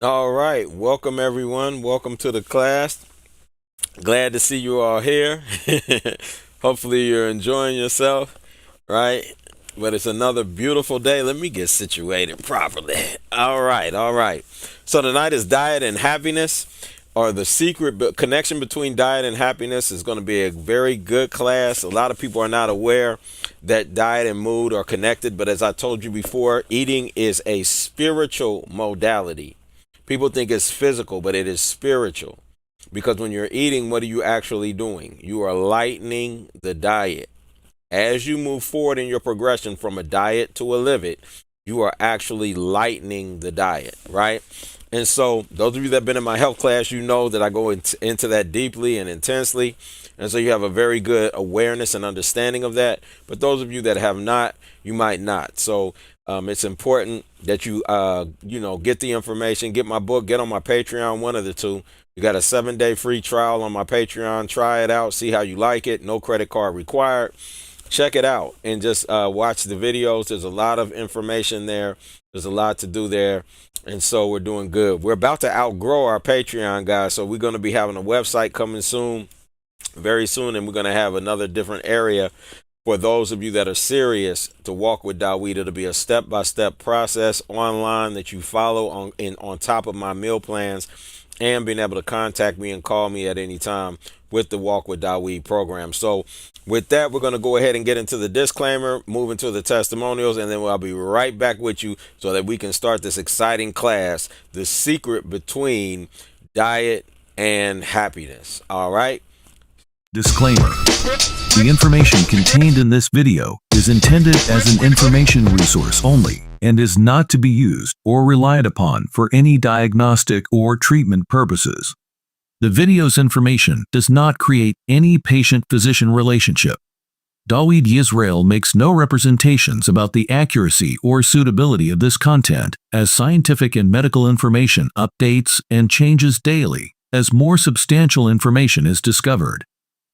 All right, welcome everyone. Welcome to the class. Glad to see you all here. Hopefully, you're enjoying yourself, right? But it's another beautiful day. Let me get situated properly. All right. So, tonight is diet and happiness, or the connection between diet and happiness is going to be a very good class. A lot of people are not aware that diet and mood are connected, but as I told you before, eating is a spiritual modality. People think it's physical, but it is spiritual. Because when you're eating, what are you actually doing? You are lightening the diet. As you move forward in your progression from a diet to a livid, you are actually lightening the diet, right? And so, those of you that have been in my health class, you know that I go into that deeply and intensely. And so, you have a very good awareness and understanding of that. But those of you that have not, you might not. So, it's important that you get the information, get my book, get on my Patreon, one of the two. You got a 7-day free trial on my Patreon. Try it out, see how you like it. No credit card required. Check it out and just watch the videos. There's a lot of information there. There's a lot to do there. And so we're doing good. We're about to outgrow our Patreon, guys. So we're going to be having a website coming soon, very soon. And we're going to have another different area for those of you that are serious to walk with Dawid. It'll be a step-by-step process online that you follow on top of my meal plans, and being able to contact me and call me at any time with the Walk with Dawid program. So with that, we're going to go ahead and get into the disclaimer, move into the testimonials, and then I'll be right back with you so that we can start this exciting class, The Secret Between Diet and Happiness. All right? Disclaimer. The information contained in this video is intended as an information resource only and is not to be used or relied upon for any diagnostic or treatment purposes. The video's information does not create any patient-physician relationship. Dawid Yisrael makes no representations about the accuracy or suitability of this content, as scientific and medical information updates and changes daily as more substantial information is discovered.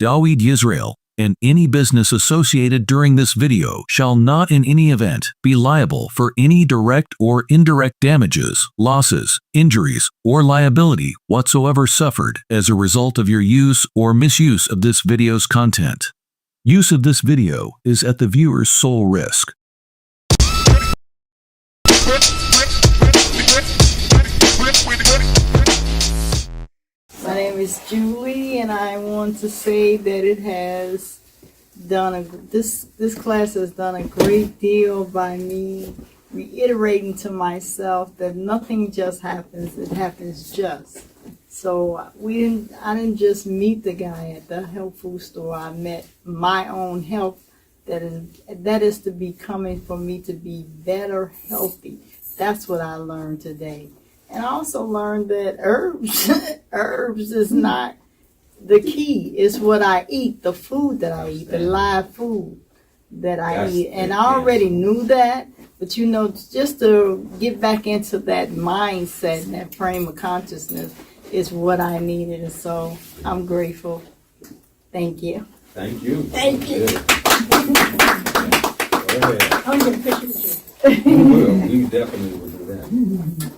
Dawid Yisrael and any business associated during this video shall not in any event be liable for any direct or indirect damages, losses, injuries, or liability whatsoever suffered as a result of your use or misuse of this video's content. Use of this video is at the viewer's sole risk. My name is Julie, and I want to say that it has this class has done a great deal by me reiterating to myself that nothing just happens; it happens just. So I didn't just meet the guy at the health food store. I met my own health that is to be coming for me to be better, healthy. That's what I learned today. And I also learned that herbs is not the key. It's what I eat, the food that I eat, the live food that I eat. And I already knew that, but just to get back into that mindset and that frame of consciousness is what I needed. And so I'm grateful. Thank you. Thank you. Thank you. Go ahead. I'm going to picture with you. We will. We definitely will do that.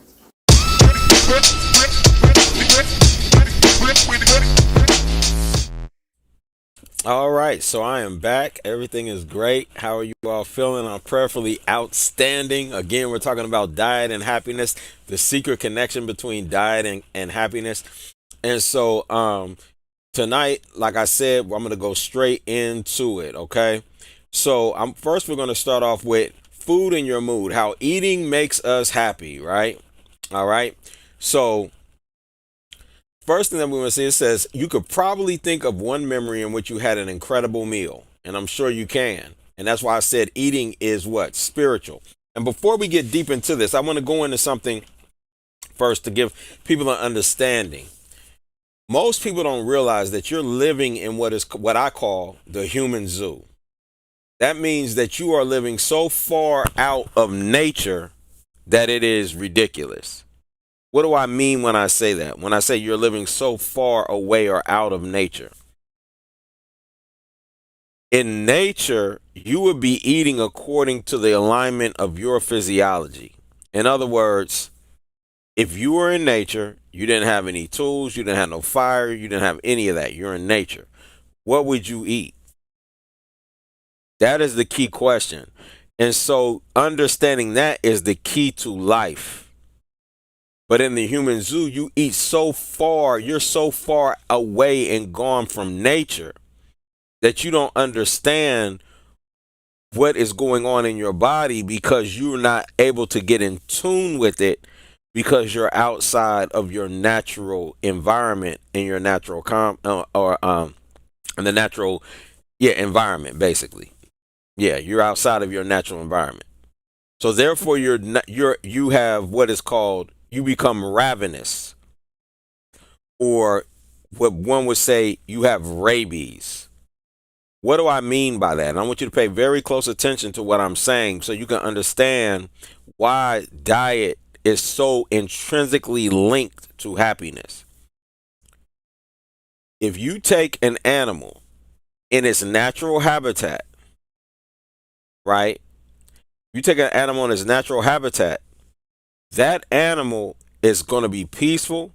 All right, so I am back. Everything is great. How are you all feeling? I'm prayerfully outstanding. Again, we're talking about diet and happiness, the secret connection between diet and happiness. And so tonight, like I said, I'm going to go straight into it, okay? So first we're going to start off with food and your mood, how eating makes us happy, right? All right. So first thing that we want to see, it says you could probably think of one memory in which you had an incredible meal, and I'm sure you can. And that's why I said eating is what? Spiritual. And before we get deep into this, I want to go into something first to give people an understanding. Most people don't realize that you're living in what I call the human zoo. That means that you are living so far out of nature that it is ridiculous. What do I mean when I say that? When I say you're living so far away or out of nature. In nature, you would be eating according to the alignment of your physiology. In other words, If you were in nature, you didn't have any tools, you didn't have no fire, you didn't have any of that. You're in nature. What would you eat? That is the key question. And so understanding that is the key to life. But in the human zoo, you eat so far, you're so far away and gone from nature that you don't understand what is going on in your body because you're not able to get in tune with it because you're outside of your natural environment and your natural in the natural environment basically. Yeah, you're outside of your natural environment. So therefore you have what is called, you become ravenous, or what one would say, you have rabies. What do I mean by that? And I want you to pay very close attention to what I'm saying so you can understand why diet is so intrinsically linked to happiness. If you take an animal in its natural habitat, right? You take an animal in its natural habitat, that animal is going to be peaceful.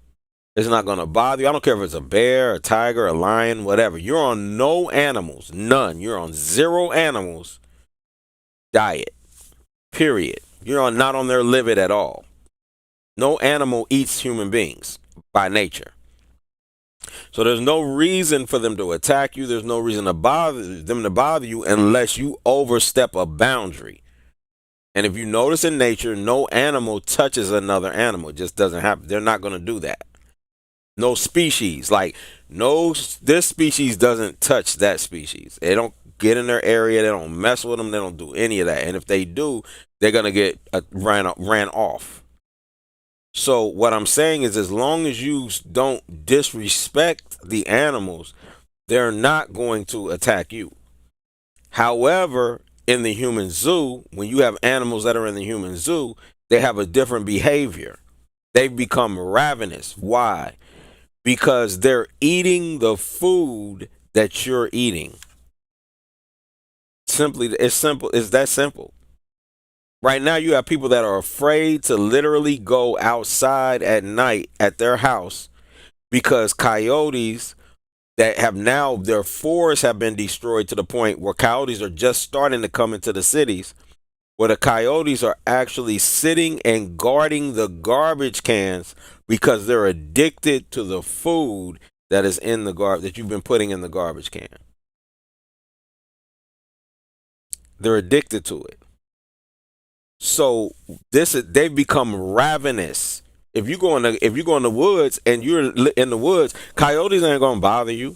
It's not going to bother you. I don't care if it's a bear, a tiger, a lion, whatever. You're on no animals, none. You're on zero animals diet, period. You're on not on their livid at all. No animal eats human beings by nature. So there's no reason for them to attack you. There's no reason to bother you unless you overstep a boundary. And if you notice in nature, no animal touches another animal. It just doesn't happen. They're not going to do that. No species, like no, this species doesn't touch that species. They don't get in their area. They don't mess with them. They don't do any of that. And if they do, they're going to get ran off. So what I'm saying is, as long as you don't disrespect the animals, they're not going to attack you. However, in the human zoo, when you have animals that are in the human zoo, they have a different behavior. They've become ravenous. Why? Because they're eating the food that you're eating. It's that simple. Right now, you have people that are afraid to literally go outside at night at their house because coyotes that have now, their forests have been destroyed to the point where coyotes are just starting to come into the cities, where the coyotes are actually sitting and guarding the garbage cans because they're addicted to the food that is in the that you've been putting in the garbage can. They're addicted to it. So they've become ravenous. If you go in the woods and you're in the woods, coyotes ain't gonna bother you.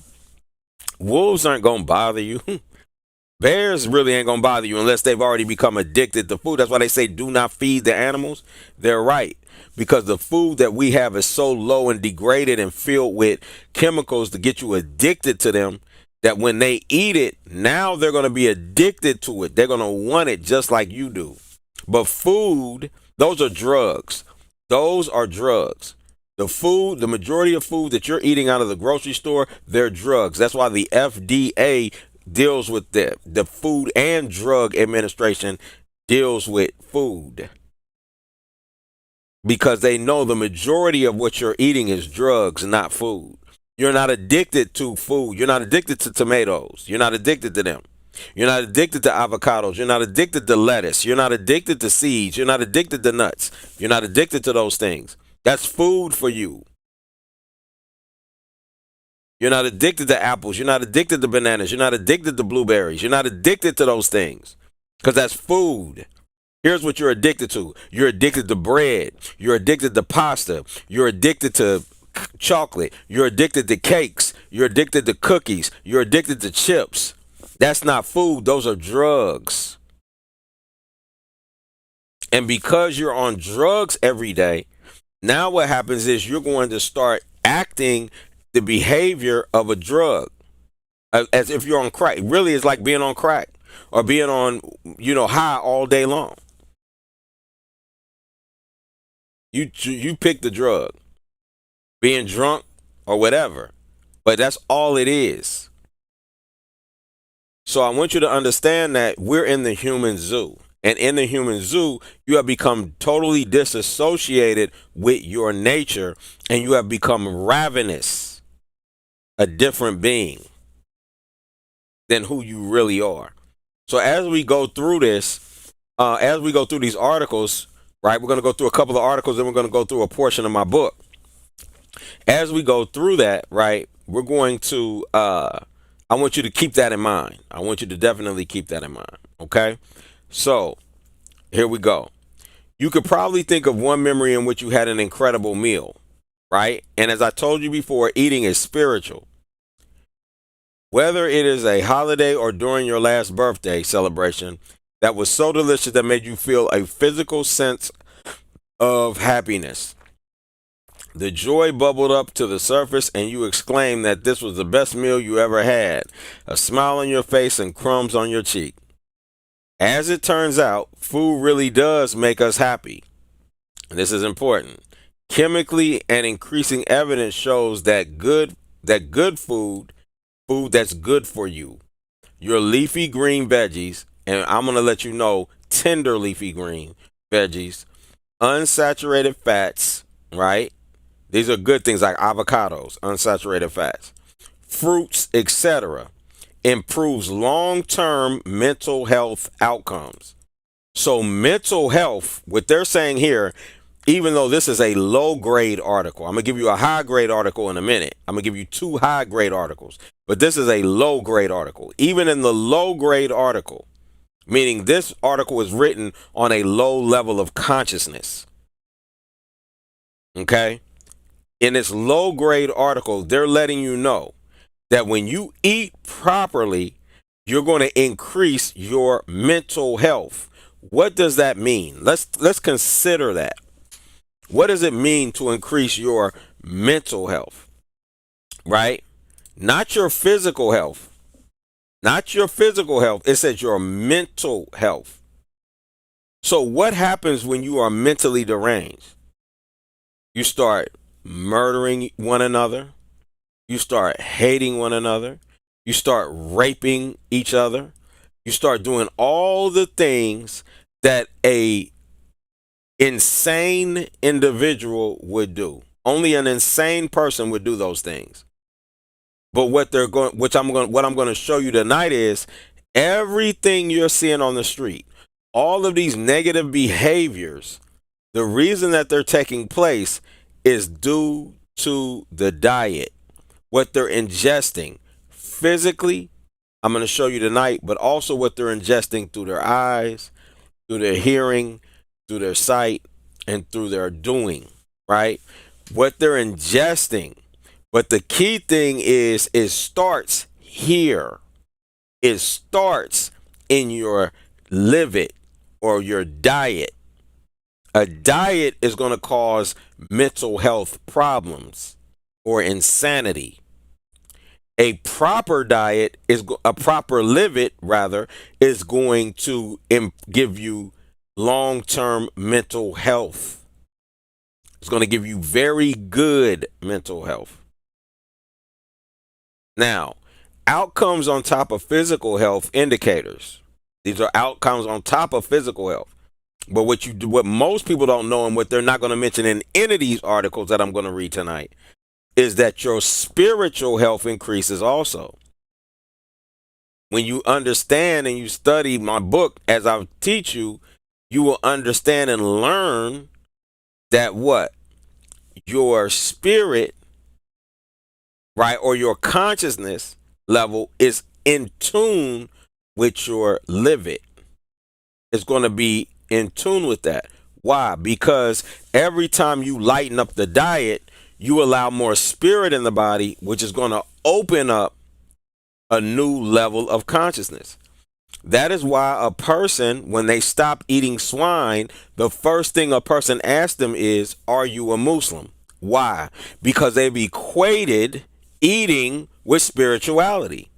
Wolves aren't gonna bother you. Bears really ain't gonna bother you unless they've already become addicted to food. That's why they say do not feed the animals. They're right. Because the food that we have is so low and degraded and filled with chemicals to get you addicted to them, that when they eat it, now they're gonna be addicted to it. They're gonna want it just like you do. But food, those are drugs. Those are drugs. The majority of food that you're eating out of the grocery store, they're drugs. That's why the FDA deals with the Food and Drug Administration deals with food. Because they know the majority of what you're eating is drugs, not food. You're not addicted to food. You're not addicted to tomatoes. You're not addicted to them. You're not addicted to avocados. You're not addicted to lettuce. You're not addicted to seeds. You're not addicted to nuts. You're not addicted to those things. That's food for you. You're not addicted to apples. You're not addicted to bananas. You're not addicted to blueberries. You're not addicted to those things because that's food. Here's what you're addicted to. You're addicted to bread. You're addicted to pasta. You're addicted to chocolate. You're addicted to cakes. You're addicted to cookies. You're addicted to chips. That's not food. Those are drugs. And because you're on drugs every day, now what happens is you're going to start acting the behavior of a drug as if you're on crack. Really, it's like being on crack or being on, high all day long. You pick the drug, being drunk or whatever, but that's all it is. So I want you to understand that we're in the human zoo. And in the human zoo, you have become totally disassociated with your nature and you have become ravenous, a different being than who you really are. So as we go through this, as we go through these articles, right, we're going to go through a couple of articles and we're going to go through a portion of my book. As we go through that, right, we're going to, I want you to keep that in mind. I want you to definitely keep that in mind. Okay. So here we go. You could probably think of one memory in which you had an incredible meal, right? And as I told you before, eating is spiritual. Whether it is a holiday or during your last birthday celebration that was so delicious that made you feel a physical sense of happiness. The joy bubbled up to the surface and you exclaimed that this was the best meal you ever had, a smile on your face and crumbs on your cheek. As it turns out, food really does make us happy. This is important. Chemically and increasing evidence shows that good food that's good for you, your leafy green veggies, and I'm going to let you know, tender leafy green veggies, unsaturated fats, right? These are good things like avocados, unsaturated fats, fruits, etc. Improves long-term mental health outcomes. So mental health, what they're saying here, even though this is a low-grade article, I'm going to give you a high-grade article in a minute. I'm going to give you 2 high-grade articles, but this is a low-grade article. Even in the low-grade article, meaning this article is written on a low level of consciousness. Okay? In this low-grade article, they're letting you know that when you eat properly, you're going to increase your mental health. What does that mean? Let's consider that. What does it mean to increase your mental health? Right? Not your physical health. Not your physical health. It says your mental health. So what happens when you are mentally deranged? You start murdering one another. You start hating one another. You start raping each other. You start doing all the things that a insane individual would do. Only an insane person would do those things. But what I'm going to show you tonight is everything you're seeing on the street, all of these negative behaviors, the reason that they're taking place is due to the diet, what they're ingesting physically. I'm going to show you tonight, but also what they're ingesting through their eyes, through their hearing, through their sight, and through their doing, right? What they're ingesting. But the key thing is it starts here. It starts in your livid or your diet. A diet is going to cause mental health problems or insanity. A proper diet is a proper livid rather is going to give you long-term mental health. It's going to give you very good mental health. Now, outcomes on top of physical health indicators. These are outcomes on top of physical health. But what most people don't know and what they're not going to mention in any of these articles that I'm going to read tonight is that your spiritual health increases also. When you understand and you study my book as I teach you, you will understand and learn that what? Your spirit, right, or your consciousness level is in tune with your livid. It's going to be in tune with that. Why? Because every time you lighten up the diet, you allow more spirit in the body, which is going to open up a new level of consciousness. That is why a person, when they stop eating swine, the first thing a person asks them is, are you a Muslim? Why? Because they've equated eating with spirituality.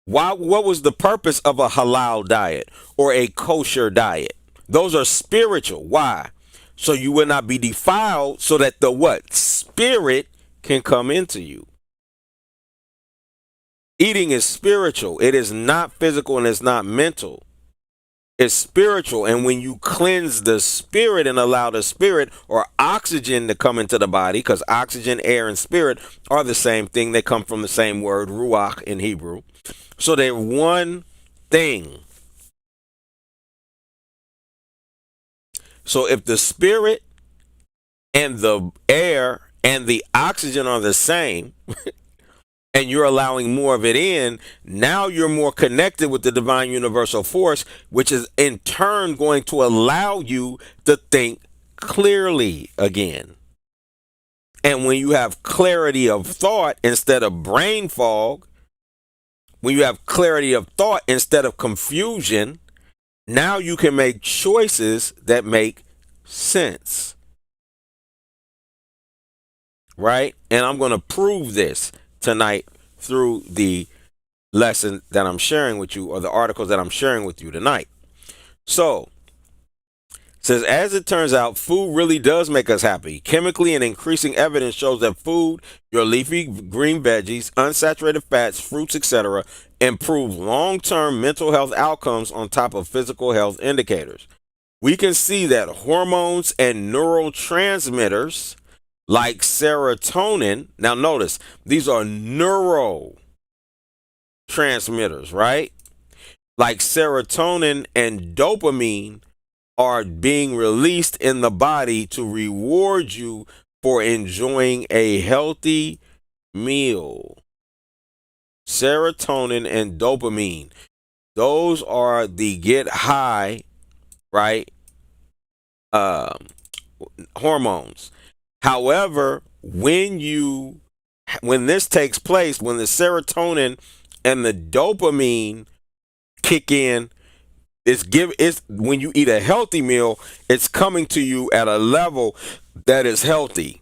Why? What was the purpose of a halal diet or a kosher diet? Those are spiritual. Why? So you will not be defiled, so that the what? Spirit can come into you. Eating is spiritual. It is not physical and it's not mental. It's spiritual. And when you cleanse the spirit and allow the spirit or oxygen to come into the body, because oxygen, air, and spirit are the same thing. They come from the same word, ruach in Hebrew. So they're one thing. So if the spirit and the air and the oxygen are the same, and you're allowing more of it in, now you're more connected with the divine universal force, which is in turn going to allow you to think clearly again. And when you have clarity of thought instead of brain fog, when you have clarity of thought instead of confusion, now you can make choices that make sense. Right? And I'm going to prove this tonight through the lesson that I'm sharing with you, or the articles that I'm sharing with you tonight. So, it says, as it turns out, food really does make us happy. Chemically, and increasing evidence shows that food, your leafy green veggies, unsaturated fats, fruits, etc., improve long-term mental health outcomes on top of physical health indicators. We can see that hormones and neurotransmitters like serotonin, now notice, these are neurotransmitters, right? Like serotonin and dopamine are being released in the body to reward you for enjoying a healthy meal. Serotonin and dopamine, those are the get high, right? Hormones. However, when this takes place, when the serotonin and the dopamine kick in, it's when you eat a healthy meal, it's coming to you at a level that is healthy.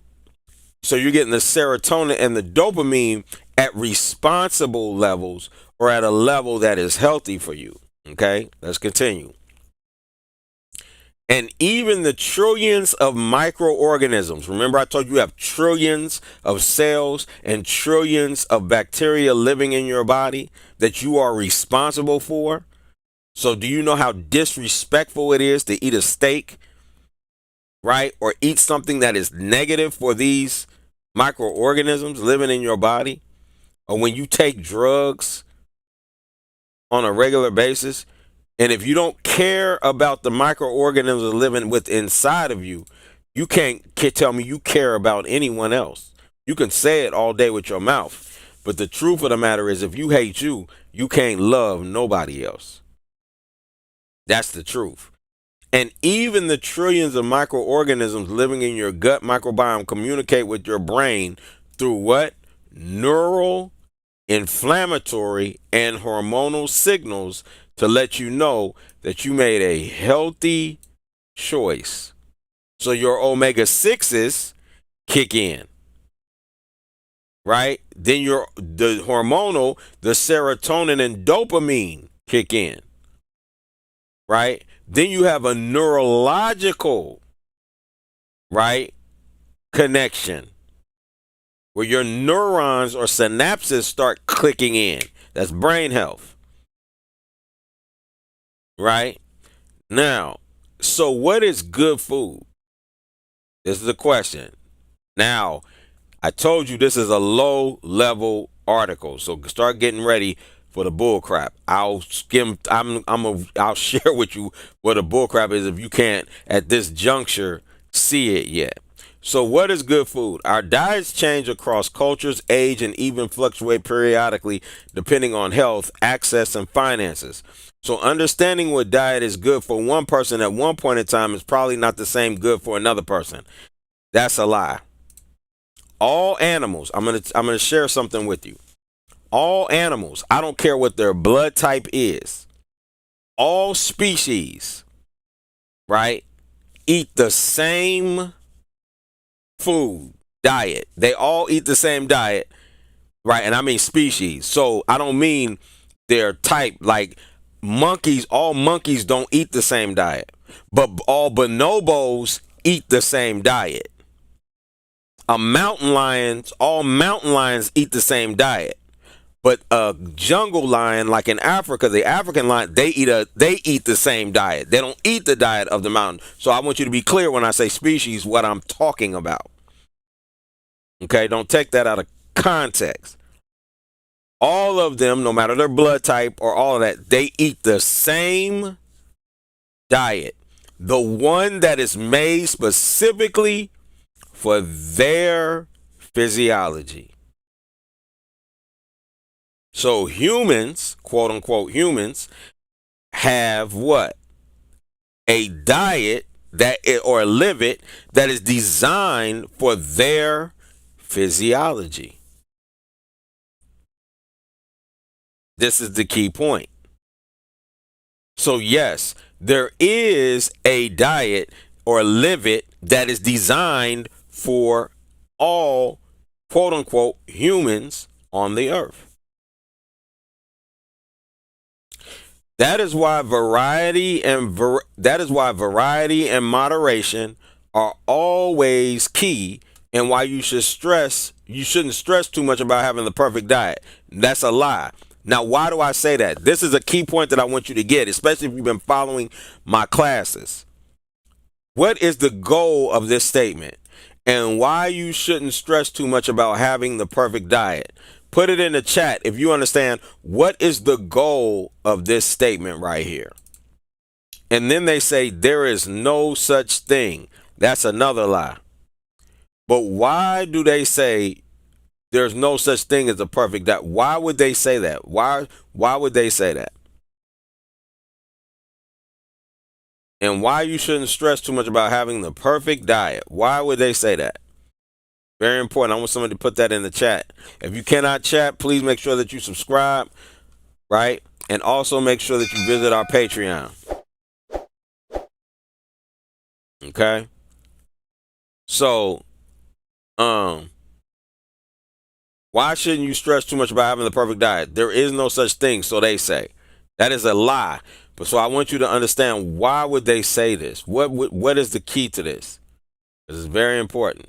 So you're getting the serotonin and the dopamine at responsible levels, or at a level that is healthy for you. Okay, let's continue. And even the trillions of microorganisms, remember I told you have trillions of cells and trillions of bacteria living in your body that you are responsible for. So do you know how disrespectful it is to eat a steak, right? Or eat something that is negative for these microorganisms living in your body? Or when you take drugs on a regular basis, and if you don't care about the microorganisms living with inside of you, you can't tell me you care about anyone else. You can say it all day with your mouth, but the truth of the matter is, if you hate you, you can't love nobody else. That's the truth. And even the trillions of microorganisms living in your gut microbiome communicate with your brain through what? Neural, inflammatory, and hormonal signals to let you know that you made a healthy choice. So your omega 6s kick in, right? Then the hormonal, the serotonin and dopamine kick in, right? Then you have a neurological, right, connection where your neurons or synapses start clicking in. That's brain health, right? Now, so what is good food? This is the question. Now, I told you this is a low level article, so start getting ready for the bull crap. I'll share with you what a bull crap is if you can't at this juncture see it yet. So what is good food? Our diets change across cultures, age, and even fluctuate periodically depending on health, access, and finances. So understanding what diet is good for one person at one point in time is probably not the same good for another person. That's a lie. All animals, I'm gonna share something with you. All animals, I don't care what their blood type is, all species, right, eat the same food diet. They all eat the same diet, right? And I mean species. So I don't mean their type. Like monkeys, all monkeys don't eat the same diet, but all bonobos eat the same diet. All mountain lions eat the same diet. But a jungle lion, like in Africa, the African lion, they eat the same diet. They don't eat the diet of the mountain. So I want you to be clear when I say species, what I'm talking about. Okay, don't take that out of context. All of them, no matter their blood type or all of that, they eat the same diet. The one that is made specifically for their physiology. So humans, quote unquote humans, have what? A diet or live it that is designed for their physiology. This is the key point. So yes, there is a diet or live it that is designed for all quote unquote humans on the earth. That is why variety and moderation are always key, and why you shouldn't stress too much about having the perfect diet. That's a lie. Now, why do I say that? This is a key point that I want you to get, especially if you've been following my classes. What is the goal of this statement, and why you shouldn't stress too much about having the perfect diet? Put it in the chat if you understand what is the goal of this statement right here. And then they say there is no such thing. That's another lie. But why do they say there's no such thing as a perfect diet? Why would they say that? Why would they say that? And why you shouldn't stress too much about having the perfect diet? Why would they say that? Very important. I want somebody to put that in the chat. If you cannot chat, please make sure that you subscribe, right? And also make sure that you visit our Patreon. Okay? So, why shouldn't you stress too much about having the perfect diet? There is no such thing, so they say. That is a lie. But so I want you to understand, why would they say this? What is the key to this? This is very important.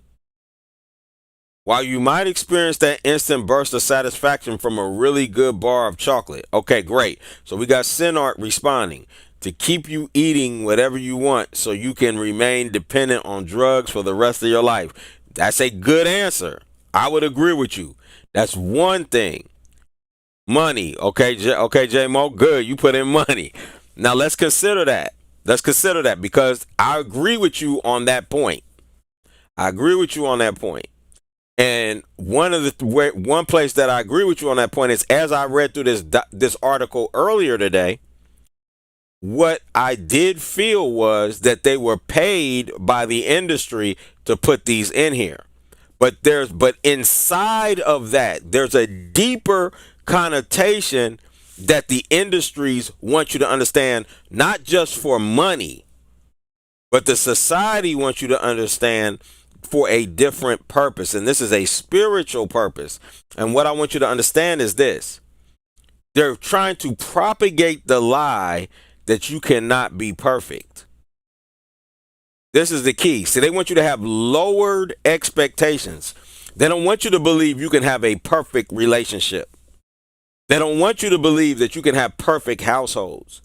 While you might experience that instant burst of satisfaction from a really good bar of chocolate. Okay, great. So we got Sinart responding. To keep you eating whatever you want so you can remain dependent on drugs for the rest of your life. That's a good answer. I would agree with you. That's one thing. Money. Okay, J-Mo, good. You put in money. Now let's consider that. Because I agree with you on that point. And one place that I agree with you on that point is, as I read through this article earlier today, what I did feel was that they were paid by the industry to put these in here. But inside of that, there's a deeper connotation that the industries want you to understand, not just for money, but the society wants you to understand for a different purpose. And this is a spiritual purpose. And what I want you to understand is this. They're trying to propagate the lie that you cannot be perfect. This is the key. See, they want you to have lowered expectations. They don't want you to believe you can have a perfect relationship. They don't want you to believe that you can have perfect households.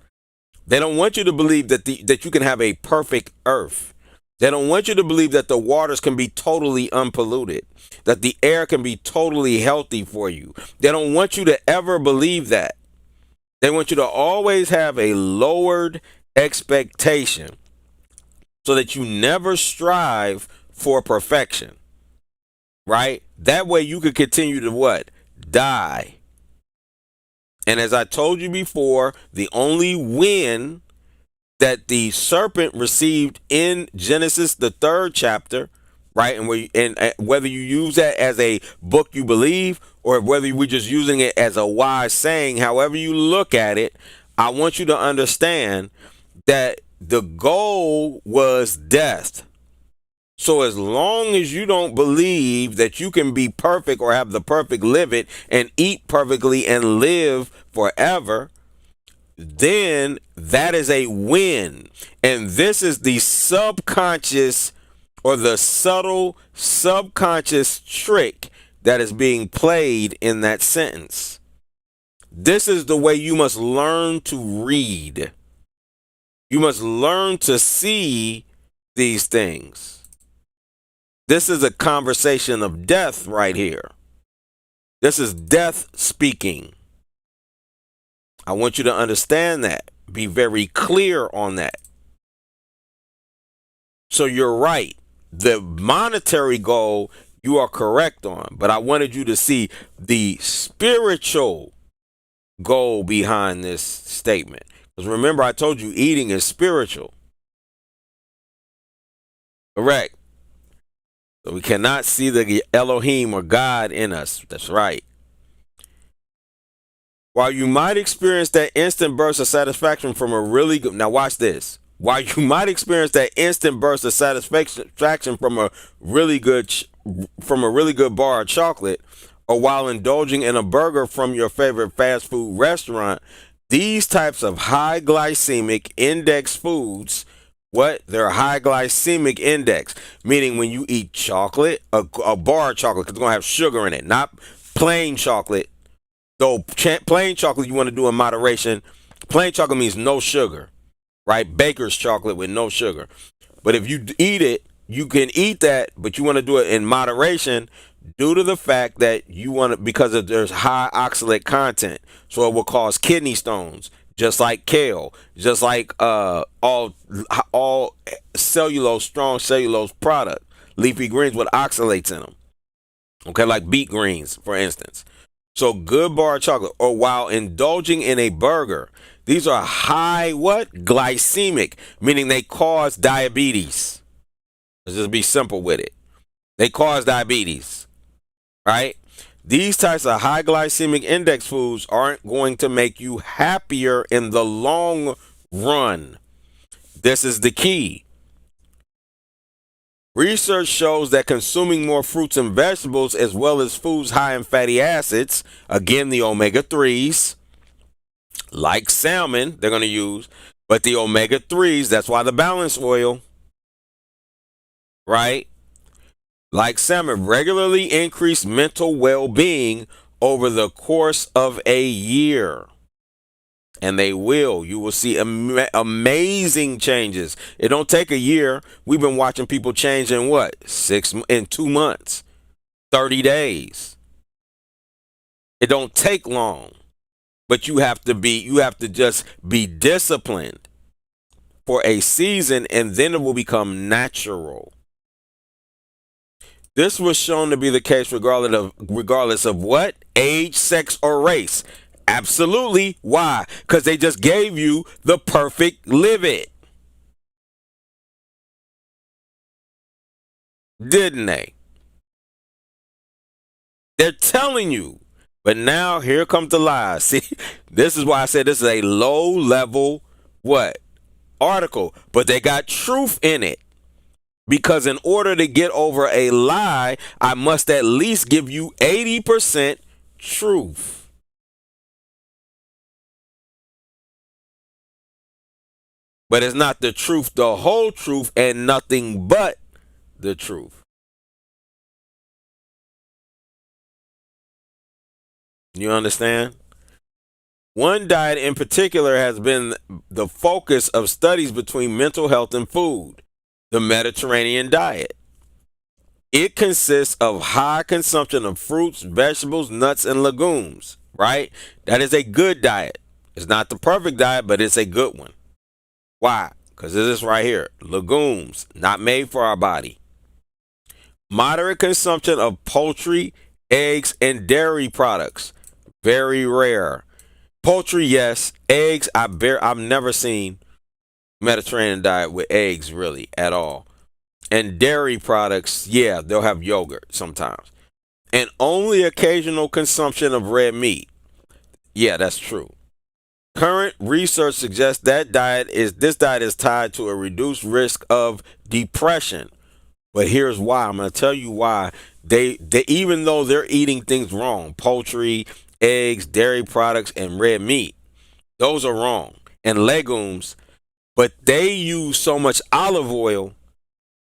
They don't want you to believe that you can have a perfect earth. They don't want you to believe that the waters can be totally unpolluted, that the air can be totally healthy for you. They don't want you to ever believe that. They want you to always have a lowered expectation so that you never strive for perfection, right? That way you could continue to what? Die. And as I told you before, the only win that the serpent received in Genesis, the 3rd chapter, right? And whether you use that as a book you believe or whether we're just using it as a wise saying, however you look at it, I want you to understand that the goal was death. So as long as you don't believe that you can be perfect or have the perfect live it and eat perfectly and live forever, then that is a win. And this is the subconscious or the subtle subconscious trick that is being played in that sentence. This is the way you must learn to read. You must learn to see these things. This is a conversation of death right here. This is death speaking. I want you to understand that. Be very clear on that. So you're right. The monetary goal you are correct on, but I wanted you to see the spiritual goal behind this statement. Because remember, I told you eating is spiritual. Correct. So we cannot see the Elohim or God in us. That's right. While you might experience that instant burst of satisfaction from a really good, now watch this. While you might experience that instant burst of satisfaction from a really good bar of chocolate, or while indulging in a burger from your favorite fast food restaurant, these types of high glycemic index foods, they're high glycemic index, meaning when you eat chocolate, a bar of chocolate, because it's going to have sugar in it, not plain chocolate. Though plain chocolate you want to do in moderation. Plain chocolate means no sugar, right? Baker's chocolate with no sugar. But if you eat it, you can eat that, but you want to do it in moderation due to the fact that you want to, because there's high oxalate content. So it will cause kidney stones, just like kale, just like all cellulose, strong cellulose product, leafy greens with oxalates in them. Okay, like beet greens, for instance. So good bar chocolate, or while indulging in a burger, these are high glycemic, meaning they cause diabetes. Let's just be simple with it. They cause diabetes, right? These types of high glycemic index foods aren't going to make you happier in the long run. This is the key. Research shows that consuming more fruits and vegetables, as well as foods high in fatty acids, again, the omega-3s, like salmon, they're going to use, but the omega-3s, that's why the balance oil, right? Like salmon, regularly increase mental well-being over the course of a year. And they will. You will see amazing changes. It don't take a year. We've been watching people change in 2 months, 30 days. It don't take long. But you have to just be disciplined for a season, and then it will become natural. This was shown to be the case regardless of what? Age, sex, or race. Absolutely. Why? Because they just gave you the perfect live it. Didn't they? They're telling you. But now here comes the lies. See, this is why I said this is a low level article. But they got truth in it. Because in order to get over a lie, I must at least give you 80% truth. But it's not the truth, the whole truth, and nothing but the truth. You understand? One diet in particular has been the focus of studies between mental health and food, the Mediterranean diet. It consists of high consumption of fruits, vegetables, nuts, and legumes, right? That is a good diet. It's not the perfect diet, but it's a good one. Why? Because it is right here. Legumes, not made for our body. Moderate consumption of poultry, eggs, and dairy products. Very rare. Poultry, yes. Eggs, I've never seen Mediterranean diet with eggs really at all. And dairy products, yeah, they'll have yogurt sometimes. And only occasional consumption of red meat. Yeah, that's true. Current research suggests that this diet is tied to a reduced risk of depression. But here's why. I'm going to tell you why. They even though they're eating things wrong, poultry, eggs, dairy products, and red meat, those are wrong. And legumes, but they use so much olive oil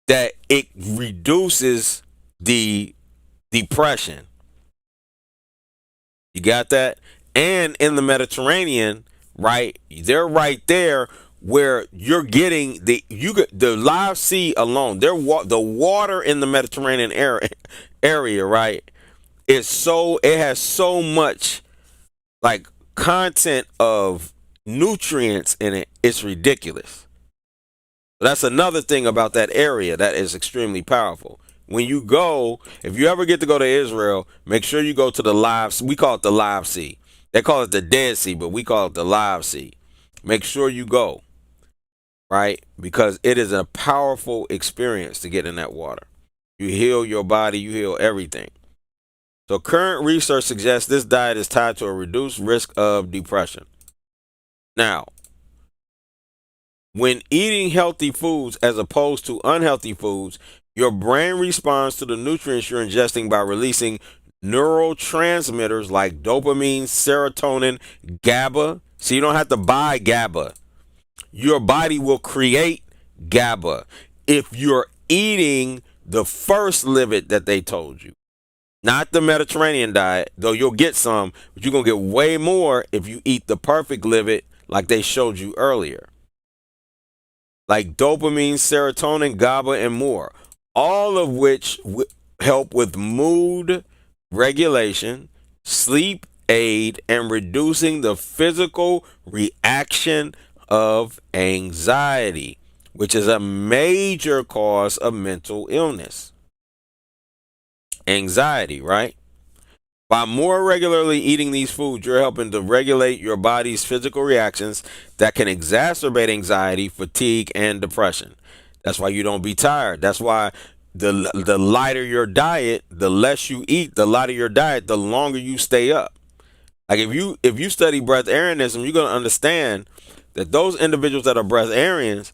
that it reduces the depression. You got that? and in the Mediterranean, right? They're right there where you're getting the live sea alone. The water in the Mediterranean area, right? It has so much like content of nutrients in it. It's ridiculous. That's another thing about that area that is extremely powerful. When you go, if you ever get to go to Israel, make sure you go to we call it the live sea. They call it the Dead Sea, but we call it the live sea. Make sure you go, right? Because it is a powerful experience to get in that water. You heal your body, you heal everything. So current research suggests this diet is tied to a reduced risk of depression. Now, when eating healthy foods as opposed to unhealthy foods, your brain responds to the nutrients you're ingesting by releasing neurotransmitters like dopamine, serotonin, GABA. So you don't have to buy GABA. Your body will create GABA if you're eating the first livet that they told you. Not the Mediterranean diet, though you'll get some, but you're going to get way more if you eat the perfect livet like they showed you earlier. Like dopamine, serotonin, GABA, and more. All of which help with mood regulation, sleep aid, and reducing the physical reaction of anxiety, which is a major cause of mental illness. Anxiety, right? By more regularly eating these foods, you're helping to regulate your body's physical reactions that can exacerbate anxiety, fatigue, and depression. That's why you don't be tired. That's why the lighter your diet, the less you eat, the lighter your diet, the longer you stay up. Like if you study breatharianism, you're going to understand that those individuals that are breatharians,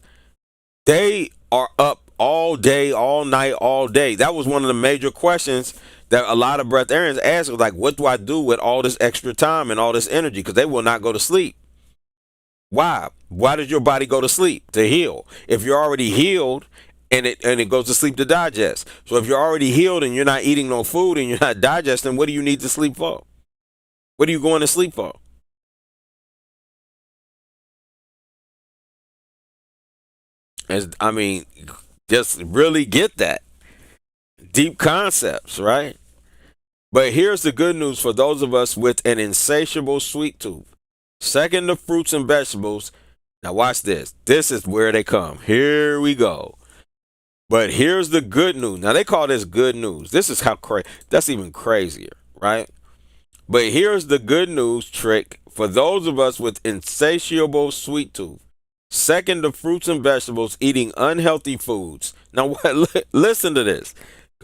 they are up all day, all night, all day. That was one of the major questions that a lot of breatharians ask, like, what do I do with all this extra time and all this energy? Because they will not go to sleep. Why? Why does your body go to sleep? To heal. If you're already healed and it goes to sleep to digest. So if you're already healed and you're not eating no food and you're not digesting, what do you need to sleep for? What are you going to sleep for? I mean, just really get that. Deep concepts, right? But here's the good news for those of us with an insatiable sweet tooth. Second to fruits and vegetables. Now watch this. This is where they come. Here we go. But here's the good news. Now they call this good news. This is how crazy. That's even crazier, right? But here's the good news trick for those of us with insatiable sweet tooth. Second to fruits and vegetables, eating unhealthy foods. Now listen to this.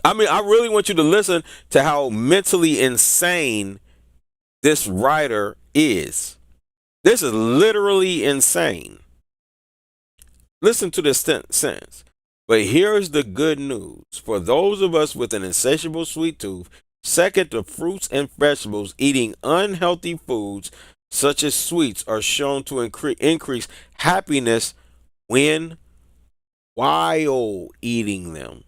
I mean, I really want you to listen to how mentally insane this writer is. This is literally insane. Listen to this sentence. But here's the good news. For those of us with an insatiable sweet tooth, second to fruits and vegetables, eating unhealthy foods such as sweets are shown to increase happiness while eating them.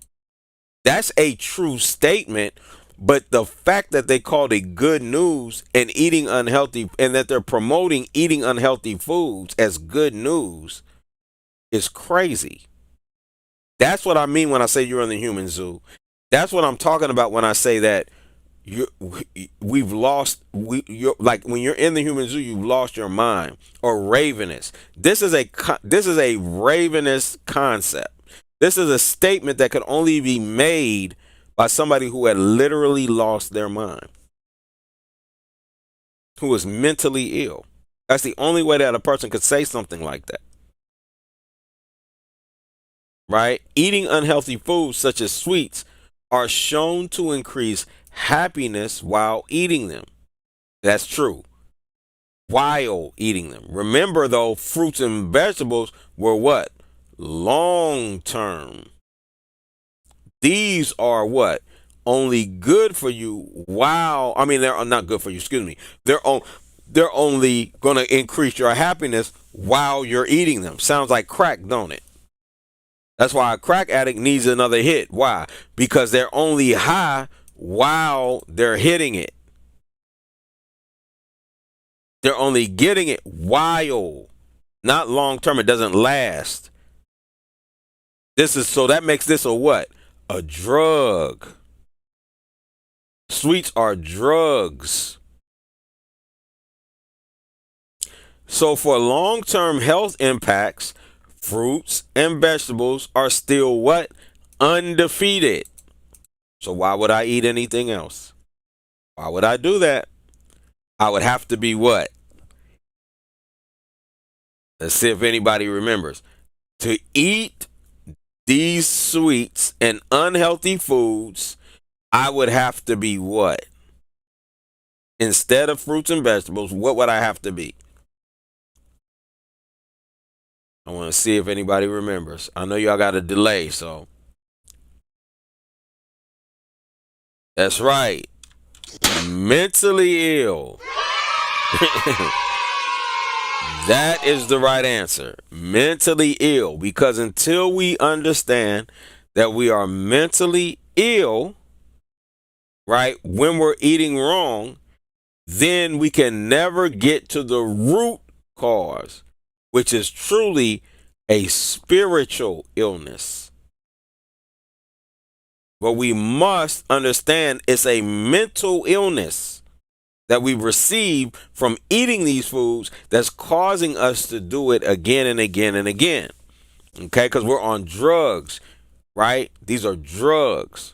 That's a true statement, but the fact that they called it good news and eating unhealthy, and that they're promoting eating unhealthy foods as good news is crazy. That's what I mean when I say you're in the human zoo. That's what I'm talking about when I say that we've lost. Like when you're in the human zoo, you've lost your mind or ravenous. This is a ravenous concept. This is a statement that could only be made by somebody who had literally lost their mind, who was mentally ill. That's the only way that a person could say something like that. Right? Eating unhealthy foods such as sweets are shown to increase happiness while eating them. That's true. While eating them. Remember though, fruits and vegetables were what? Long term. These are what? Only good for you while, they're not good for you, excuse me. They're only going to increase your happiness while you're eating them. Sounds like crack, don't it? That's why a crack addict needs another hit. Why? Because they're only high while they're hitting it. They're only getting it while, not long term. It doesn't last. That makes this a what? A drug. Sweets are drugs. So for long-term health impacts, fruits and vegetables are still what? Undefeated. So why would I eat anything else? Why would I do that? I would have to be what? Let's see if anybody remembers. To eat these sweets and unhealthy foods, I would have to be what? Instead of fruits and vegetables, what would I have to be? I want to see if anybody remembers. I know y'all got a delay, so. That's right. Mentally ill. That is the right answer. Mentally ill. Because until we understand that we are mentally ill, right, when we're eating wrong, then we can never get to the root cause, which is truly a spiritual illness. But we must understand it's a mental illness that we receive from eating these foods that's causing us to do it again and again and again. Okay, because we're on drugs, right? These are drugs.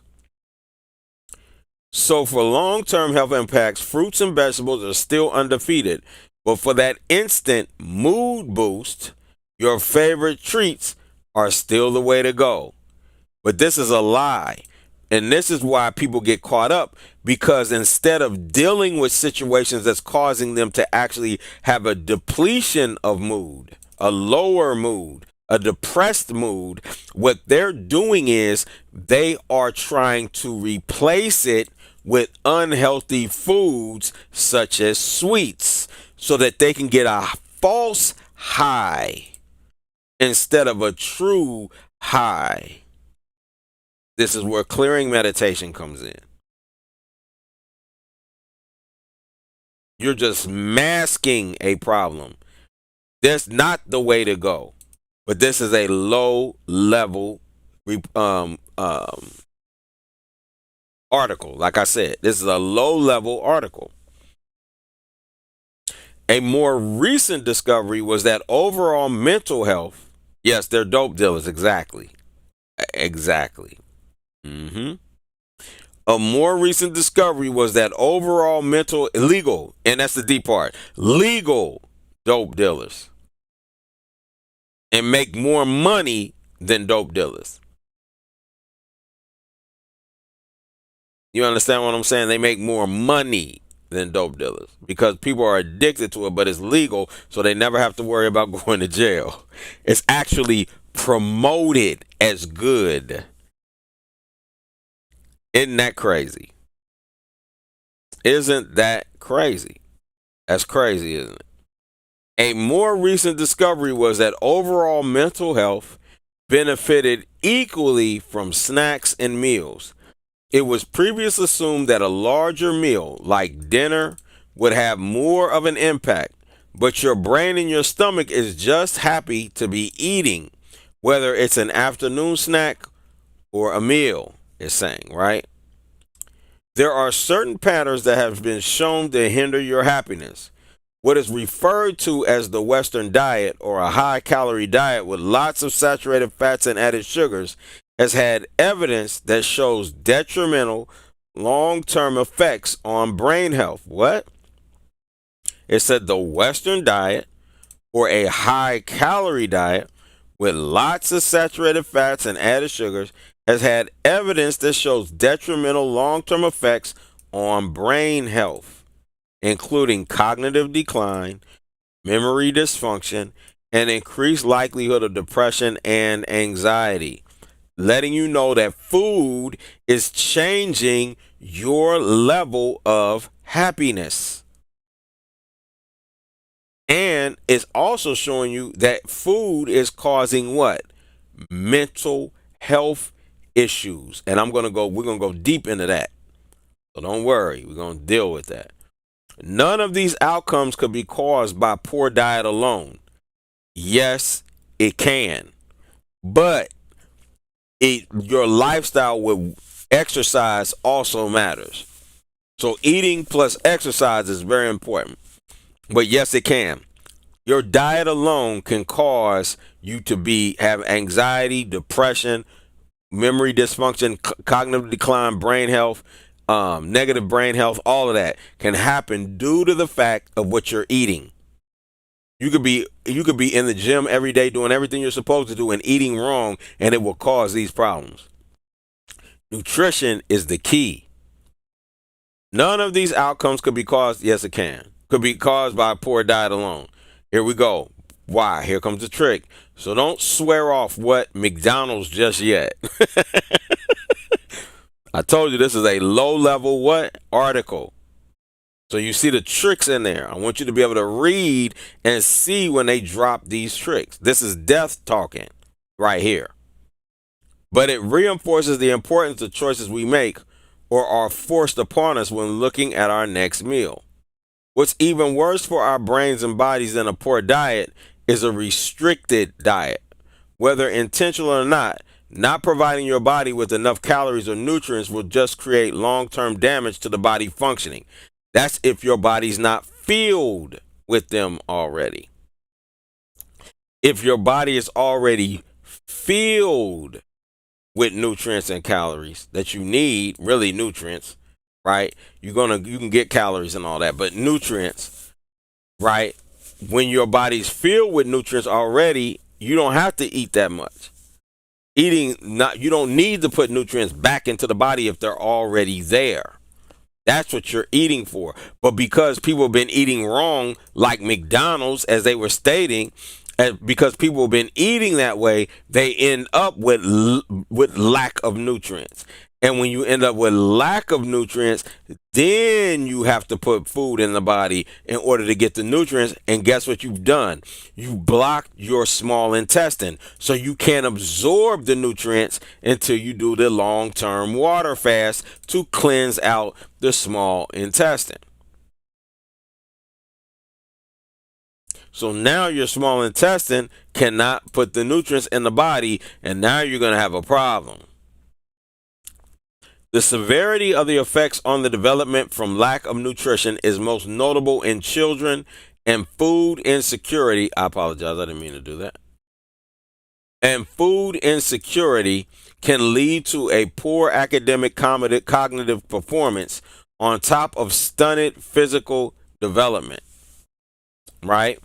So for long-term health impacts, fruits and vegetables are still undefeated. But for that instant mood boost, your favorite treats are still the way to go. But this is a lie. And this is why people get caught up, because instead of dealing with situations that's causing them to actually have a depletion of mood, a lower mood, a depressed mood, what they're doing is they are trying to replace it with unhealthy foods such as sweets so that they can get a false high instead of a true high. This is where clearing meditation comes in. You're just masking a problem. That's not the way to go. But this is a low level article. Like I said, this is a low level article. A more recent discovery was that overall mental health, yes, they're dope dealers. Exactly. A more recent discovery was that overall mental legal, and that's the deep part, legal dope dealers and make more money than dope dealers. You understand what I'm saying? They make more money than dope dealers because people are addicted to it, but it's legal, so they never have to worry about going to jail. It's actually promoted as good. Isn't that crazy? Isn't that crazy? That's crazy, isn't it? A more recent discovery was that overall mental health benefited equally from snacks and meals. It was previously assumed that a larger meal, like dinner, would have more of an impact, but your brain and your stomach is just happy to be eating, whether it's an afternoon snack or a meal, it's saying, right? There are certain patterns that have been shown to hinder your happiness. What is referred to as the Western diet, or a high-calorie diet with lots of saturated fats and added sugars, has had evidence that shows detrimental long-term effects on brain health. What? It said the Western diet, or a high-calorie diet with lots of saturated fats and added sugars, has had evidence that shows detrimental long-term effects on brain health, including cognitive decline, memory dysfunction, and increased likelihood of depression and anxiety. Letting you know that food is changing your level of happiness. And it's also showing you that food is causing what? Mental health issues. And we're going to go deep into that. So don't worry, we're going to deal with that. None of these outcomes could be caused by poor diet alone. Yes, it can, but your lifestyle with exercise also matters. So eating plus exercise is very important. But yes, it can. Your diet alone can cause you to have anxiety, depression, memory dysfunction, cognitive decline, brain health, negative brain health. All of that can happen due to the fact of what you're eating. You could be in the gym every day doing everything you're supposed to do and eating wrong, and it will cause these problems. Nutrition is the key. None of these outcomes could be caused. Yes, it can. Could be caused by a poor diet alone. Here we go. Why? Here comes the trick. So don't swear off what McDonald's just yet. I told you this is a low level what? Article. So you see the tricks in there. I want you to be able to read and see when they drop these tricks. This is death talking right here. But it reinforces the importance of choices we make or are forced upon us when looking at our next meal. What's even worse for our brains and bodies than a poor diet is a restricted diet. Whether intentional or not providing your body with enough calories or nutrients will just create long-term damage to the body functioning. That's if your body's not filled with them already. If your body is already filled with nutrients and calories that you need, really nutrients, right? You can get calories and all that, but nutrients, right? When your body's filled with nutrients already, you don't have to eat that much. You don't need to put nutrients back into the body if they're already there. That's what you're eating for. But because people have been eating wrong, like McDonald's, as they were stating, and because people have been eating that way, they end up with lack of nutrients. And when you end up with lack of nutrients, then you have to put food in the body in order to get the nutrients. And guess what you've done? You blocked your small intestine. So you can't absorb the nutrients until you do the long-term water fast to cleanse out the small intestine. So now your small intestine cannot put the nutrients in the body, and now you're going to have a problem. The severity of the effects on the development from lack of nutrition is most notable in children, and food insecurity. I apologize, I didn't mean to do that. And food insecurity can lead to a poor academic cognitive performance on top of stunted physical development, right?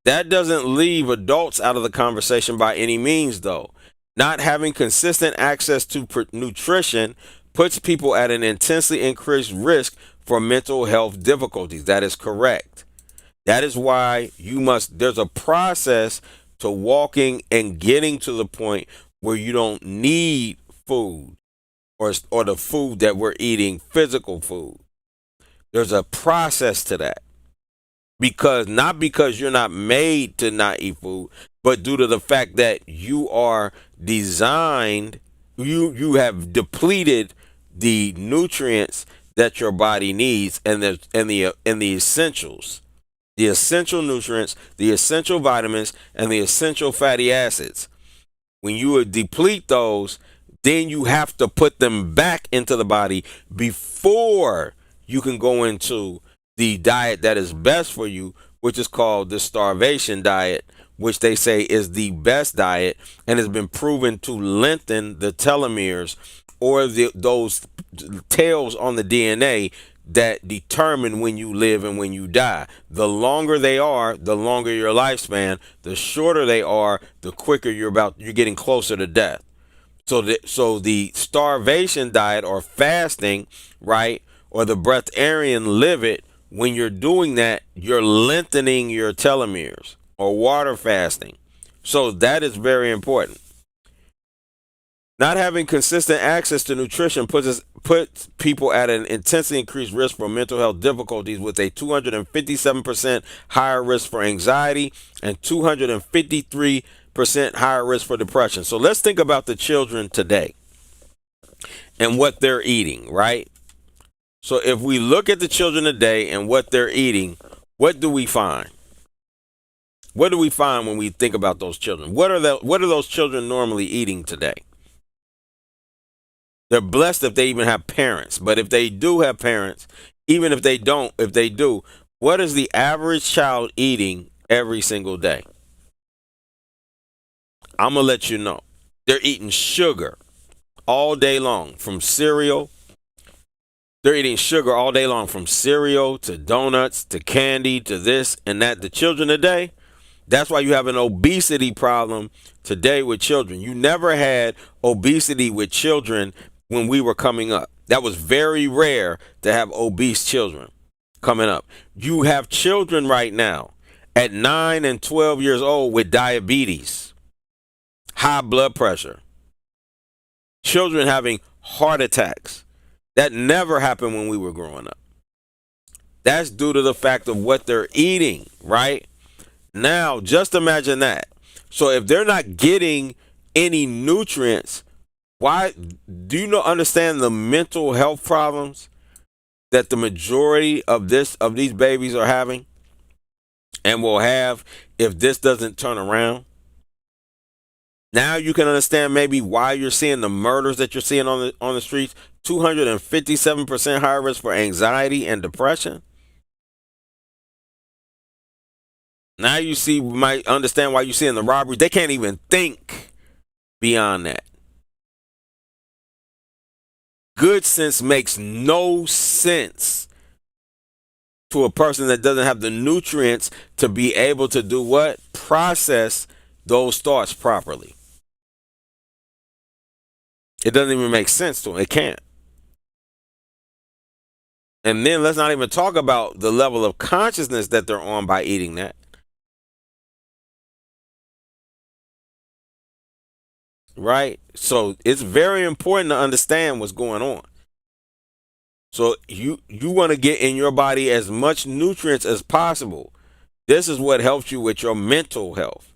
That doesn't leave adults out of the conversation by any means, though. Not having consistent access to nutrition puts people at an intensely increased risk for mental health difficulties. That is correct. That is why there's a process to walking and getting to the point where you don't need food or the food that we're eating, physical food. There's a process to that. Not because you're not made to not eat food, but due to the fact that you are designed, you have depleted the nutrients that your body needs and the essentials, the essential nutrients, the essential vitamins, and the essential fatty acids. When you would deplete those, then you have to put them back into the body before you can go into the diet that is best for you, which is called the starvation diet, which they say is the best diet and has been proven to lengthen the telomeres or those tails on the DNA that determine when you live and when you die. The longer they are, the longer your lifespan. The shorter they are, the quicker you're getting closer to death. So the starvation diet or fasting, right, or the breatharian livet, when you're doing that, you're lengthening your telomeres, or water fasting. So that is very important. Not having consistent access to nutrition puts people at an intensely increased risk for mental health difficulties, with a 257% higher risk for anxiety and 253% higher risk for depression. So let's think about the children today and what they're eating, right? So if we look at the children today and what they're eating, what do we find? What do we find when we think about those children? What are those children normally eating today? They're blessed if they even have parents. But if they do have parents, even if they don't, if they do, what is the average child eating every single day? I'm going to let you know. They're eating sugar all day long, from cereal. They're eating sugar all day long, from cereal to donuts to candy to this and that. The children today, that's why you have an obesity problem today with children. You never had obesity with children when we were coming up. That was very rare to have obese children coming up. You have children right now at 9 and 12 years old with diabetes, high blood pressure, children having heart attacks. That never happened when we were growing up. That's due to the fact of what they're eating, right? Now, just imagine that. So if they're not getting any nutrients, why do you understand the mental health problems that the majority of these babies are having and will have if this doesn't turn around? Now you can understand maybe why you're seeing the murders that you're seeing on the streets. 257% higher risk for anxiety and depression. Now might understand why you're seeing the robberies. They can't even think beyond that. Good sense makes no sense to a person that doesn't have the nutrients to be able to do what? Process those thoughts properly. It doesn't even make sense to them. It can't. And then let's not even talk about the level of consciousness that they're on by eating that. Right? So it's very important to understand what's going on. So you want to get in your body as much nutrients as possible. This is what helps you with your mental health.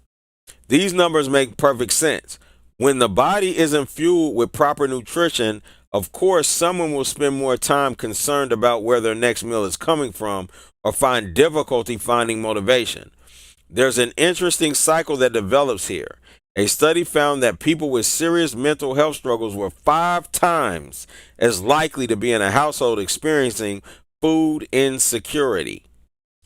These numbers make perfect sense. When the body isn't fueled with proper nutrition, of course, someone will spend more time concerned about where their next meal is coming from or find difficulty finding motivation. There's an interesting cycle that develops here. A study found that people with serious mental health struggles were 5 times as likely to be in a household experiencing food insecurity.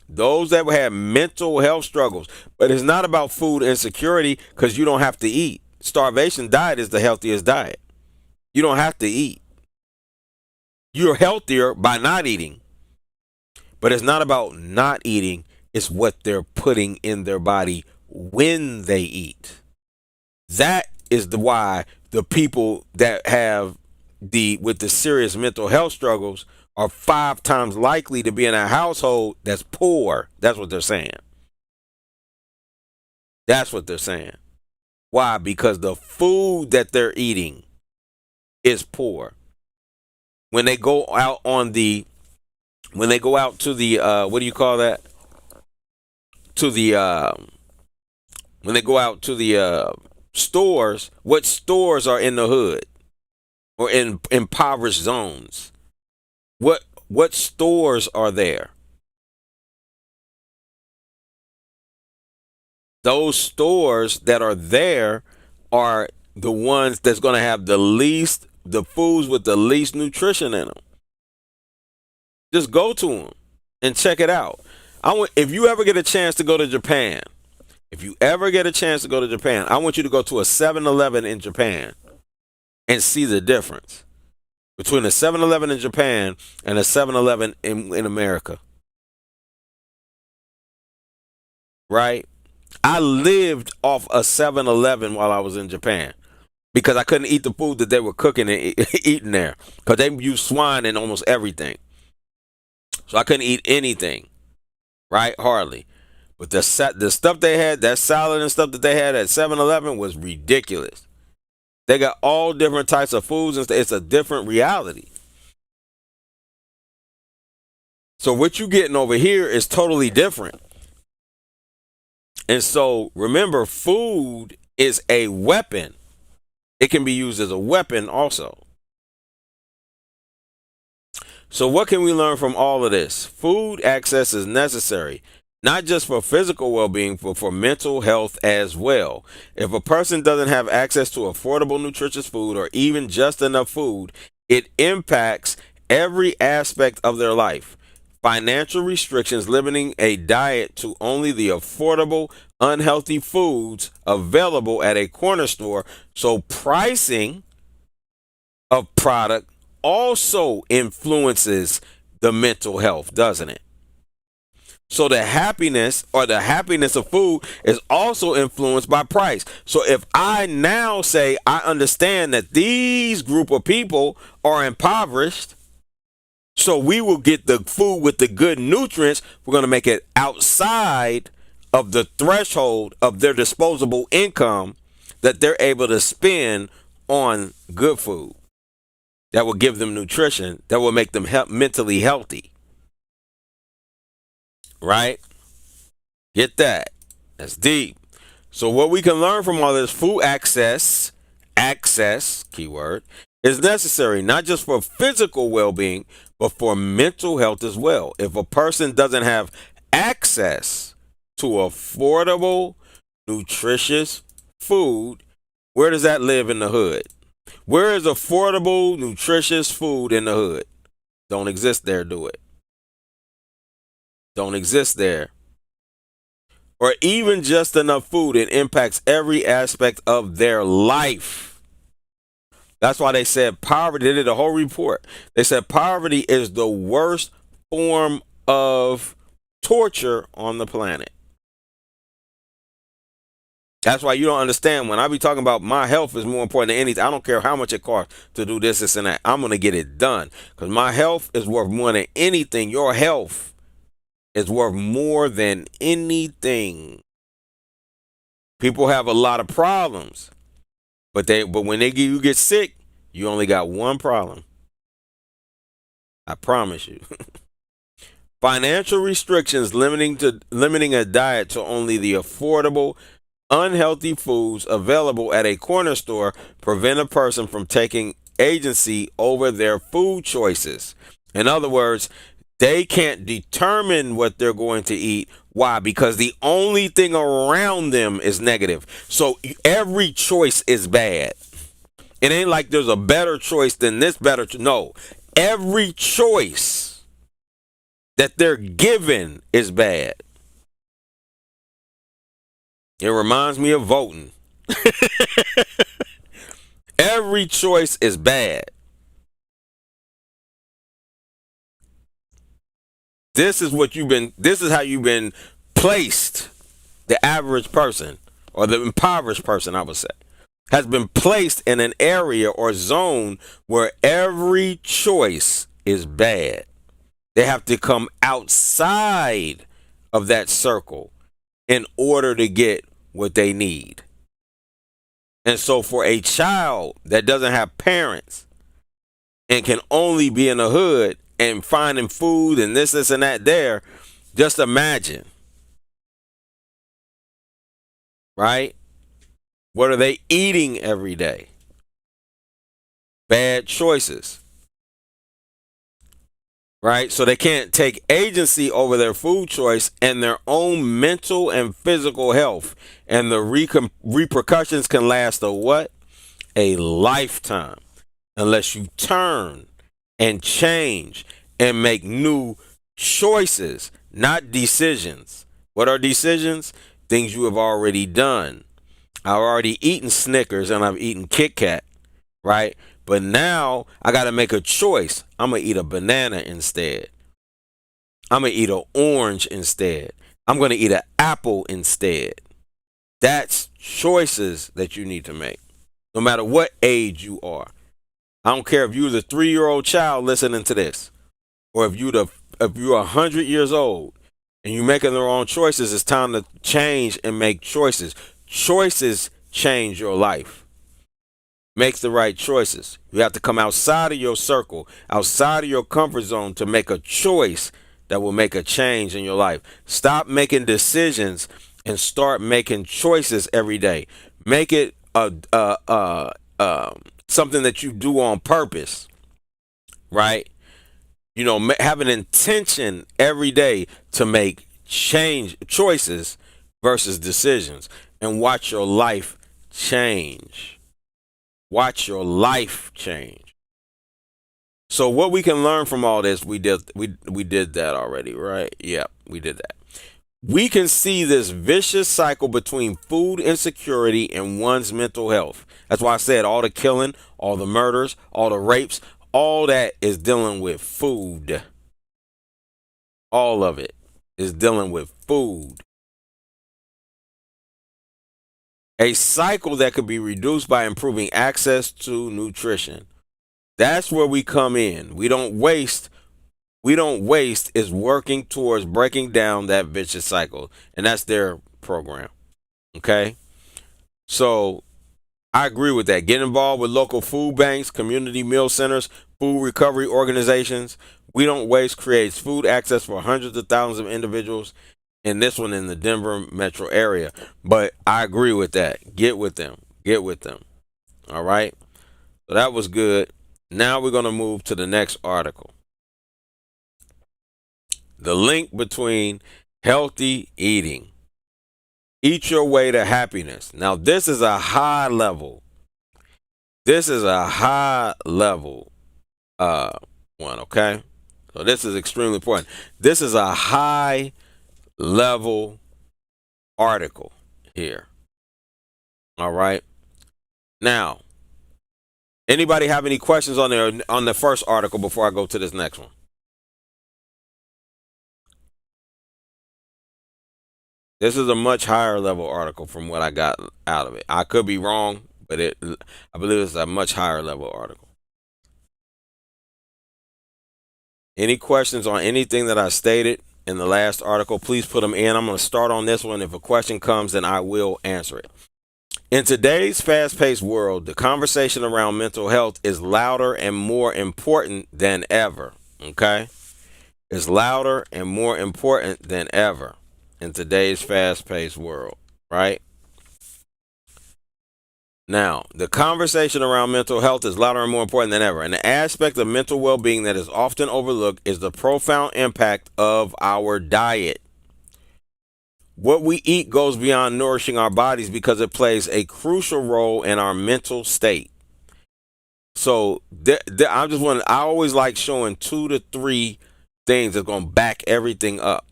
Those that have mental health struggles, but it's not about food insecurity because you don't have to eat. Starvation diet is the healthiest diet. You don't have to eat. You're healthier by not eating. But it's not about not eating, it's what they're putting in their body when they eat. That is why the people that have with the serious mental health struggles are 5 times likely to be in a household that's poor. That's what they're saying. That's what they're saying. Why? Because the food that they're eating is poor. When they go out to the what do you call that? To the when they go out to the stores, what stores are in the hood or in impoverished zones? What stores are there? Those stores that are there are the ones that's going to have the foods with the least nutrition in them. Just go to them and check it out. If you ever get a chance to go to Japan, I want you to go to a 7-Eleven in Japan and see the difference between a 7-Eleven in Japan and a 7-Eleven in America. Right? I lived off a 7-Eleven while I was in Japan because I couldn't eat the food that they were cooking and eating there because they use swine in almost everything. So I couldn't eat anything, right? Hardly. But the stuff they had, that salad and stuff that they had at 7-Eleven was ridiculous. They got all different types of foods and it's a different reality. So what you're getting over here is totally different. And so remember, food is a weapon. It can be used as a weapon also. So, what can we learn from all of this? Food access is necessary, not just for physical well being, but for mental health as well. If a person doesn't have access to affordable, nutritious food or even just enough food, it impacts every aspect of their life. Financial restrictions limiting a diet to only the affordable, unhealthy foods available at a corner store. So, pricing of product also influences the mental health, doesn't it? So the happiness of food is also influenced by price. So if I now say I understand that these group of people are impoverished, so we will get the food with the good nutrients, we're going to make it outside of the threshold of their disposable income that they're able to spend on good food that will give them nutrition, that will make them mentally healthy. Right? Get that. That's deep. So what we can learn from all this, food access, keyword, is necessary not just for physical well-being, but for mental health as well. If a person doesn't have access to affordable, nutritious food, where does that live in the hood? Where is affordable, nutritious food in the hood? Don't exist there, do it? Don't exist there. Or even just enough food, it impacts every aspect of their life. That's why they said poverty, they did a whole report. They said poverty is the worst form of torture on the planet. That's why you don't understand when I be talking about my health is more important than anything. I don't care how much it costs to do this, and that. I'm going to get it done because my health is worth more than anything. Your health is worth more than anything. People have a lot of problems, but when you get sick, you only got one problem. I promise you. Financial restrictions limiting a diet to only the affordable, unhealthy foods available at a corner store prevent a person from taking agency over their food choices. In other words, they can't determine what they're going to eat. Why? Because the only thing around them is negative. So every choice is bad. It ain't like there's a better choice than this better. No, every choice that they're given is bad. It reminds me of voting. Every choice is bad. This is how you've been placed. The average person, or the impoverished person, I would say, has been placed in an area or zone where every choice is bad. They have to come outside of that circle in order to get what they need. And so for a child that doesn't have parents and can only be in the hood and finding food and this and that there, just imagine. Right? What are they eating every day? Bad choices. Right? So they can't take agency over their food choice and their own mental and physical health. And the repercussions can last a lifetime. Unless you turn and change and make new choices, not decisions. What are decisions? Things you have already done. I've already eaten Snickers and I've eaten Kit Kat, right? But now I got to make a choice. I'm going to eat a banana instead. I'm going to eat an orange instead. I'm going to eat an apple instead. That's choices that you need to make, no matter what age you are. I don't care if you're the 3-year-old child listening to this, or if you're 100 years old and you're making the wrong choices. It's time to change and make choices. Choices change your life. Make the right choices. You have to come outside of your circle, outside of your comfort zone to make a choice that will make a change in your life. Stop making decisions and start making choices every day. Make it something that you do on purpose, right? Have an intention every day to make choices versus decisions, and watch your life change. Watch your life change. So what we can learn from all this, we did that already, right? Yeah, we did that. We can see this vicious cycle between food insecurity and one's mental health. That's why I said all the killing, all the murders, all the rapes, all that is dealing with food. All of it is dealing with food. A cycle that could be reduced by improving access to nutrition. That's where we come in. We don't waste. Is working towards breaking down that vicious cycle. And that's their program. Okay? So I agree with that. Get involved with local food banks, community meal centers, food recovery organizations. We Don't Waste creates food access for hundreds of thousands of individuals, and this one in the Denver metro area. But I agree with that. Get with them. Get with them. All right? So that was good. Now we're going to move to the next article. The link between healthy eating. Eat your way to happiness. Now, this is a high level. This is a high level one, okay? So this is extremely important. This is a high level article here. All right. Now, anybody have any questions on the first article before I go to this next one? This is a much higher level article from what I got out of it. I could be wrong, but I believe it's a much higher level article. Any questions on anything that I stated in the last article, please put them in. I'm going to start on this one. If a question comes, then I will answer it. In today's fast-paced world, the conversation around mental health is louder and more important than ever. Okay? It's louder and more important than ever in today's fast-paced world, right? Now, the conversation around mental health is louder and more important than ever. And the aspect of mental well-being that is often overlooked is the profound impact of our diet. What we eat goes beyond nourishing our bodies because it plays a crucial role in our mental state. So I always like showing 2 to 3 things that's going to back everything up.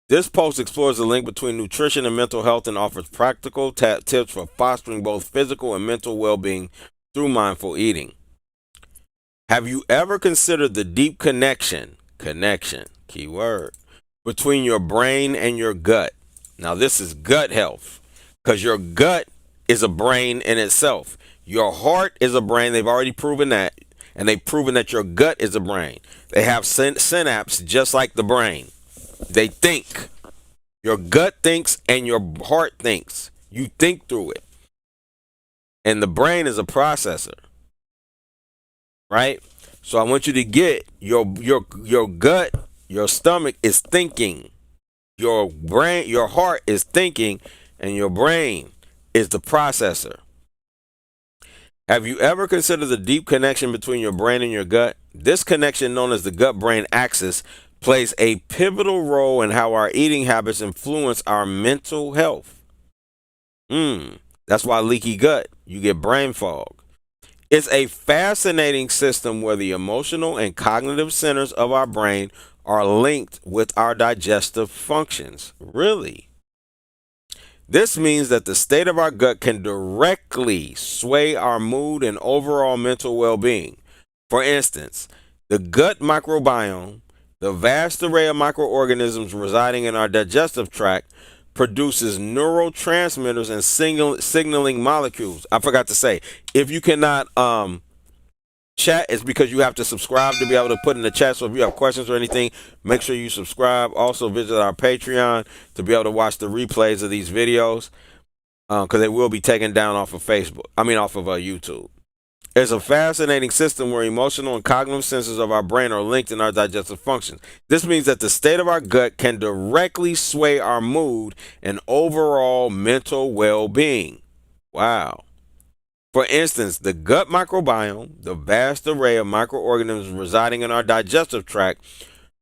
This post explores the link between nutrition and mental health and offers practical tips for fostering both physical and mental well-being through mindful eating. Have you ever considered the deep connection, keyword, between your brain and your gut? Now, this is gut health because your gut is a brain in itself. Your heart is a brain. They've already proven that, and they've proven that your gut is a brain. They have synapses just like the brain. They think. Your gut thinks and your heart thinks. You think through it. And the brain is a processor. Right? So I want you to get your gut, your stomach is thinking. Your brain, your heart is thinking, and your brain is the processor. Have you ever considered the deep connection between your brain and your gut? This connection, known as the gut-brain axis, plays a pivotal role in how our eating habits influence our mental health. That's why leaky gut, you get brain fog. It's a fascinating system where the emotional and cognitive centers of our brain are linked with our digestive functions. Really? This means that the state of our gut can directly sway our mood and overall mental well-being. For instance, the gut microbiome, the vast array of microorganisms residing in our digestive tract, produces neurotransmitters and signaling molecules. I forgot to say, if you cannot chat, it's because you have to subscribe to be able to put in the chat. So if you have questions or anything, make sure you subscribe. Also visit our Patreon to be able to watch the replays of these videos because they will be taken down off of YouTube. It's a fascinating system where emotional and cognitive senses of our brain are linked in our digestive functions. This means that the state of our gut can directly sway our mood and overall mental well-being. Wow. For instance, the gut microbiome, the vast array of microorganisms residing in our digestive tract,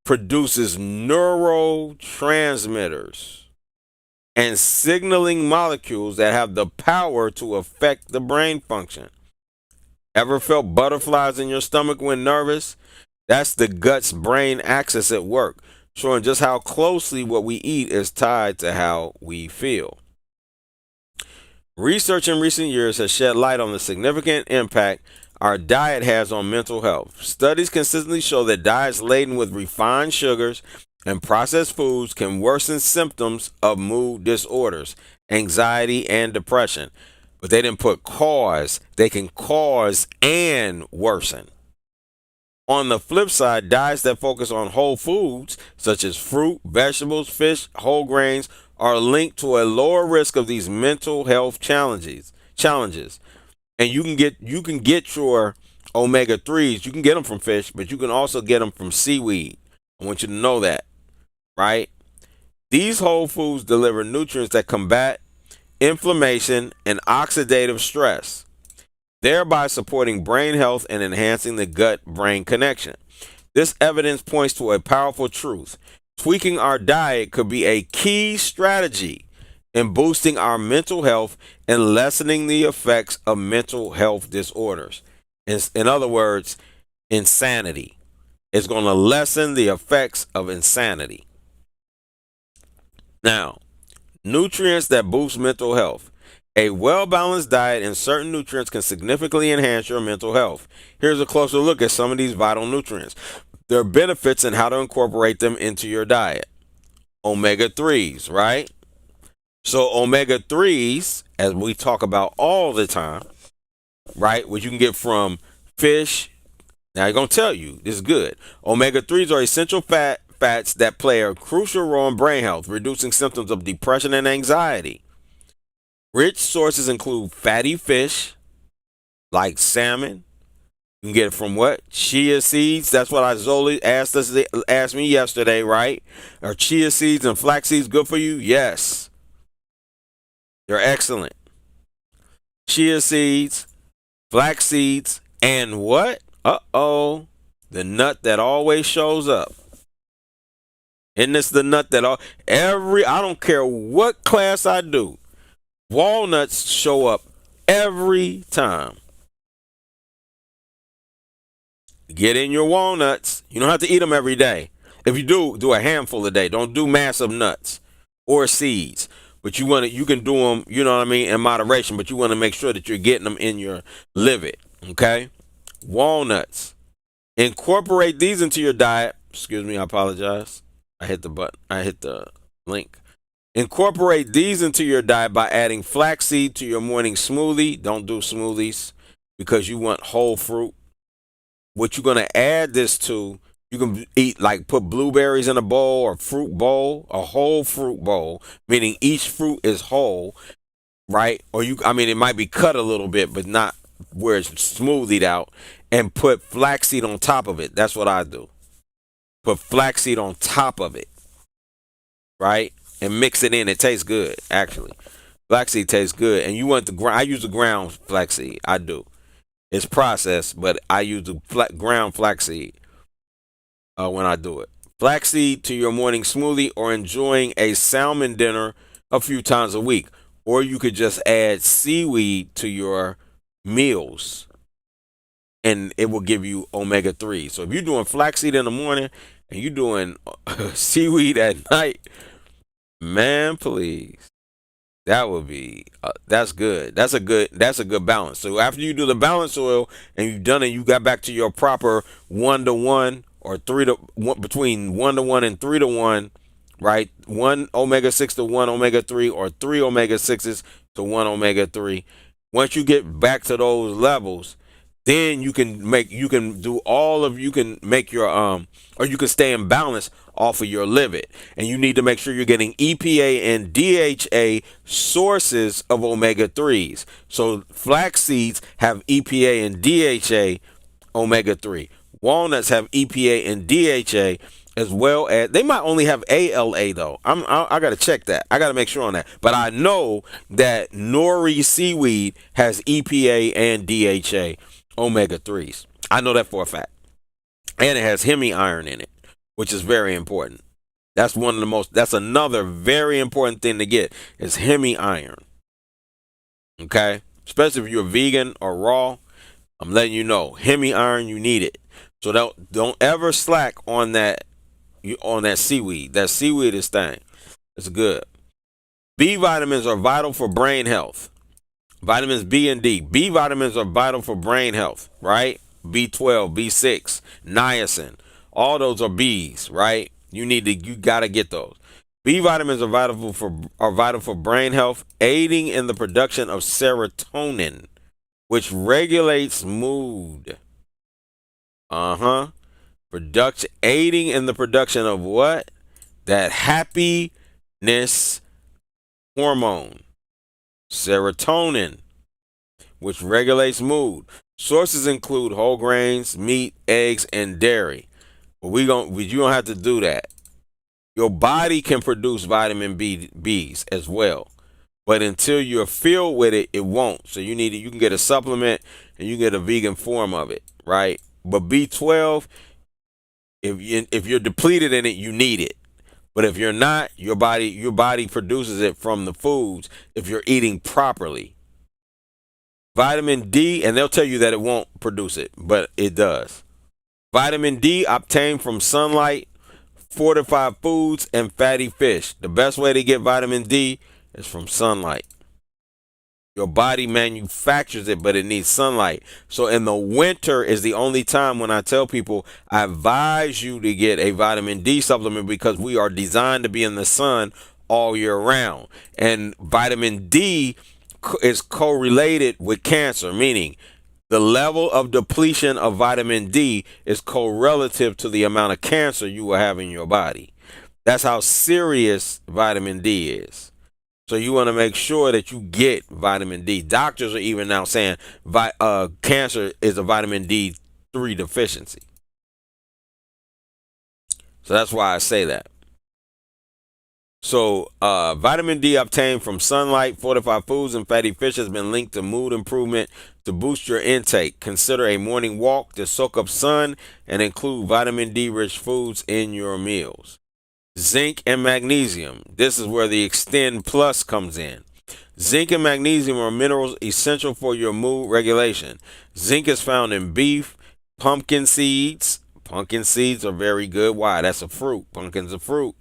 produces neurotransmitters and signaling molecules that have the power to affect the brain function. Ever felt butterflies in your stomach when nervous? That's the gut's brain axis at work, showing just how closely what we eat is tied to how we feel. Research in recent years has shed light on the significant impact our diet has on mental health. Studies consistently show that diets laden with refined sugars and processed foods can worsen symptoms of mood disorders, anxiety, and depression. But they didn't put cause, they can cause and worsen. On the flip side, diets that focus on whole foods, such as fruit, vegetables, fish, whole grains, are linked to a lower risk of these mental health challenges. And you can get your omega 3s. You can get them from fish, but you can also get them from seaweed. I want you to know that, right? These whole foods deliver nutrients that combat inflammation and oxidative stress, thereby supporting brain health and enhancing the gut brain connection. This evidence points to a powerful truth. Tweaking our diet could be a key strategy in boosting our mental health and lessening the effects of mental health disorders. In other words, insanity. It's going to lessen the effects of insanity. Now, nutrients that boost mental health. A well balanced diet and certain nutrients can significantly enhance your mental health. Here's a closer look at some of these vital nutrients. Their benefits and how to incorporate them into your diet. Omega 3s, right? So, omega 3s, as we talk about all the time, right, which you can get from fish. Now, I'm going to tell you, this is good. Omega 3s are essential fats that play a crucial role in brain health, reducing symptoms of depression and anxiety. Rich sources include fatty fish, like salmon. You can get it from what? Chia seeds. That's what Izoli asked me yesterday, right? Are chia seeds and flax seeds good for you? Yes. They're excellent. Chia seeds, flax seeds, and what? The nut that always shows up. Isn't this the nut that I don't care what class I do, walnuts show up every time. Get in your walnuts. You don't have to eat them every day. If you do a handful a day. Don't do massive nuts or seeds. But you can do them, you know what I mean, in moderation. But you want to make sure that you're getting them in your liver. Okay? Walnuts. Incorporate these into your diet. Excuse me, I apologize. I hit the button. I hit the link. Incorporate these into your diet by adding flaxseed to your morning smoothie. Don't do smoothies because you want whole fruit. What you're going to add this to, you can eat, like, put blueberries in a bowl or fruit bowl, a whole fruit bowl, meaning each fruit is whole, right? Or it might be cut a little bit, but not where it's smoothied out, and put flaxseed on top of it. That's what I do. Put flaxseed on top of it, right? And mix it in. It tastes good, actually. Flaxseed tastes good. And you want I use the ground flaxseed. I do. It's processed, but I use the ground flaxseed when I do it. Flaxseed to your morning smoothie, or enjoying a salmon dinner a few times a week. Or you could just add seaweed to your meals, and it will give you omega 3. So if you're doing flaxseed in the morning and you're doing seaweed at night, man, please. That would be that's good. That's a good balance. So after you do the balance oil and you've done it, you got back to your proper 1-to-1 or between 1-to-1 and 3-to-1, right? 1 omega 6 to 1 omega 3, or 3 omega 6s to 1 omega 3. Once you get back to those levels, then you can make your or you can stay in balance off of your liver. And you need to make sure you're getting EPA and DHA sources of omega 3s. So flax seeds have EPA and DHA omega 3. Walnuts have EPA and DHA, as well as they might only have ALA though. I got to check that. I got to make sure on that. But I know that nori seaweed has EPA and DHA omega 3s. I know that for a fact. And it has hemi iron in it, which is very important. That's one of the most, that's another very important thing to get is hemi iron. Okay? Especially if you're vegan or raw, I'm letting you know, hemi iron, you need it. So don't ever slack on that seaweed. That seaweed is thing. It's good. B vitamins are vital for brain health. Vitamins B and D. B vitamins are vital for brain health, right? B12, B6, niacin. All those are B's, right? You gotta get those. B vitamins are vital for brain health, aiding in the production of serotonin, which regulates mood. Aiding in the production of what? That happiness hormone, serotonin, which regulates mood. Sources include whole grains, meat, eggs, and dairy. But you don't have to do that. Your body can produce vitamin B's as well. But until you're filled with it, it won't. So you can get a supplement and you get a vegan form of it, right? But B12, if you're depleted in it, you need it. But if you're not, your body produces it from the foods if you're eating properly. Vitamin D, and they'll tell you that it won't produce it, but it does. Vitamin D obtained from sunlight, fortified foods, and fatty fish. The best way to get vitamin D is from sunlight. Your body manufactures it, but it needs sunlight. So in the winter is the only time when I tell people I advise you to get a vitamin D supplement because we are designed to be in the sun all year round. And vitamin D is correlated with cancer, meaning the level of depletion of vitamin D is correlative to the amount of cancer you will have in your body. That's how serious vitamin D is. So you want to make sure that you get vitamin D. Doctors are even now saying cancer is a vitamin D3 deficiency. So that's why I say that. So vitamin D obtained from sunlight, fortified foods, and fatty fish has been linked to mood improvement. To boost your intake, consider a morning walk to soak up sun and include vitamin D-rich foods in your meals. Zinc and magnesium. This is where the Extend Plus comes in. Zinc and magnesium are minerals essential for your mood regulation. Zinc is found in beef, pumpkin seeds. Pumpkin seeds are very good. Why? That's a fruit. Pumpkin's a fruit.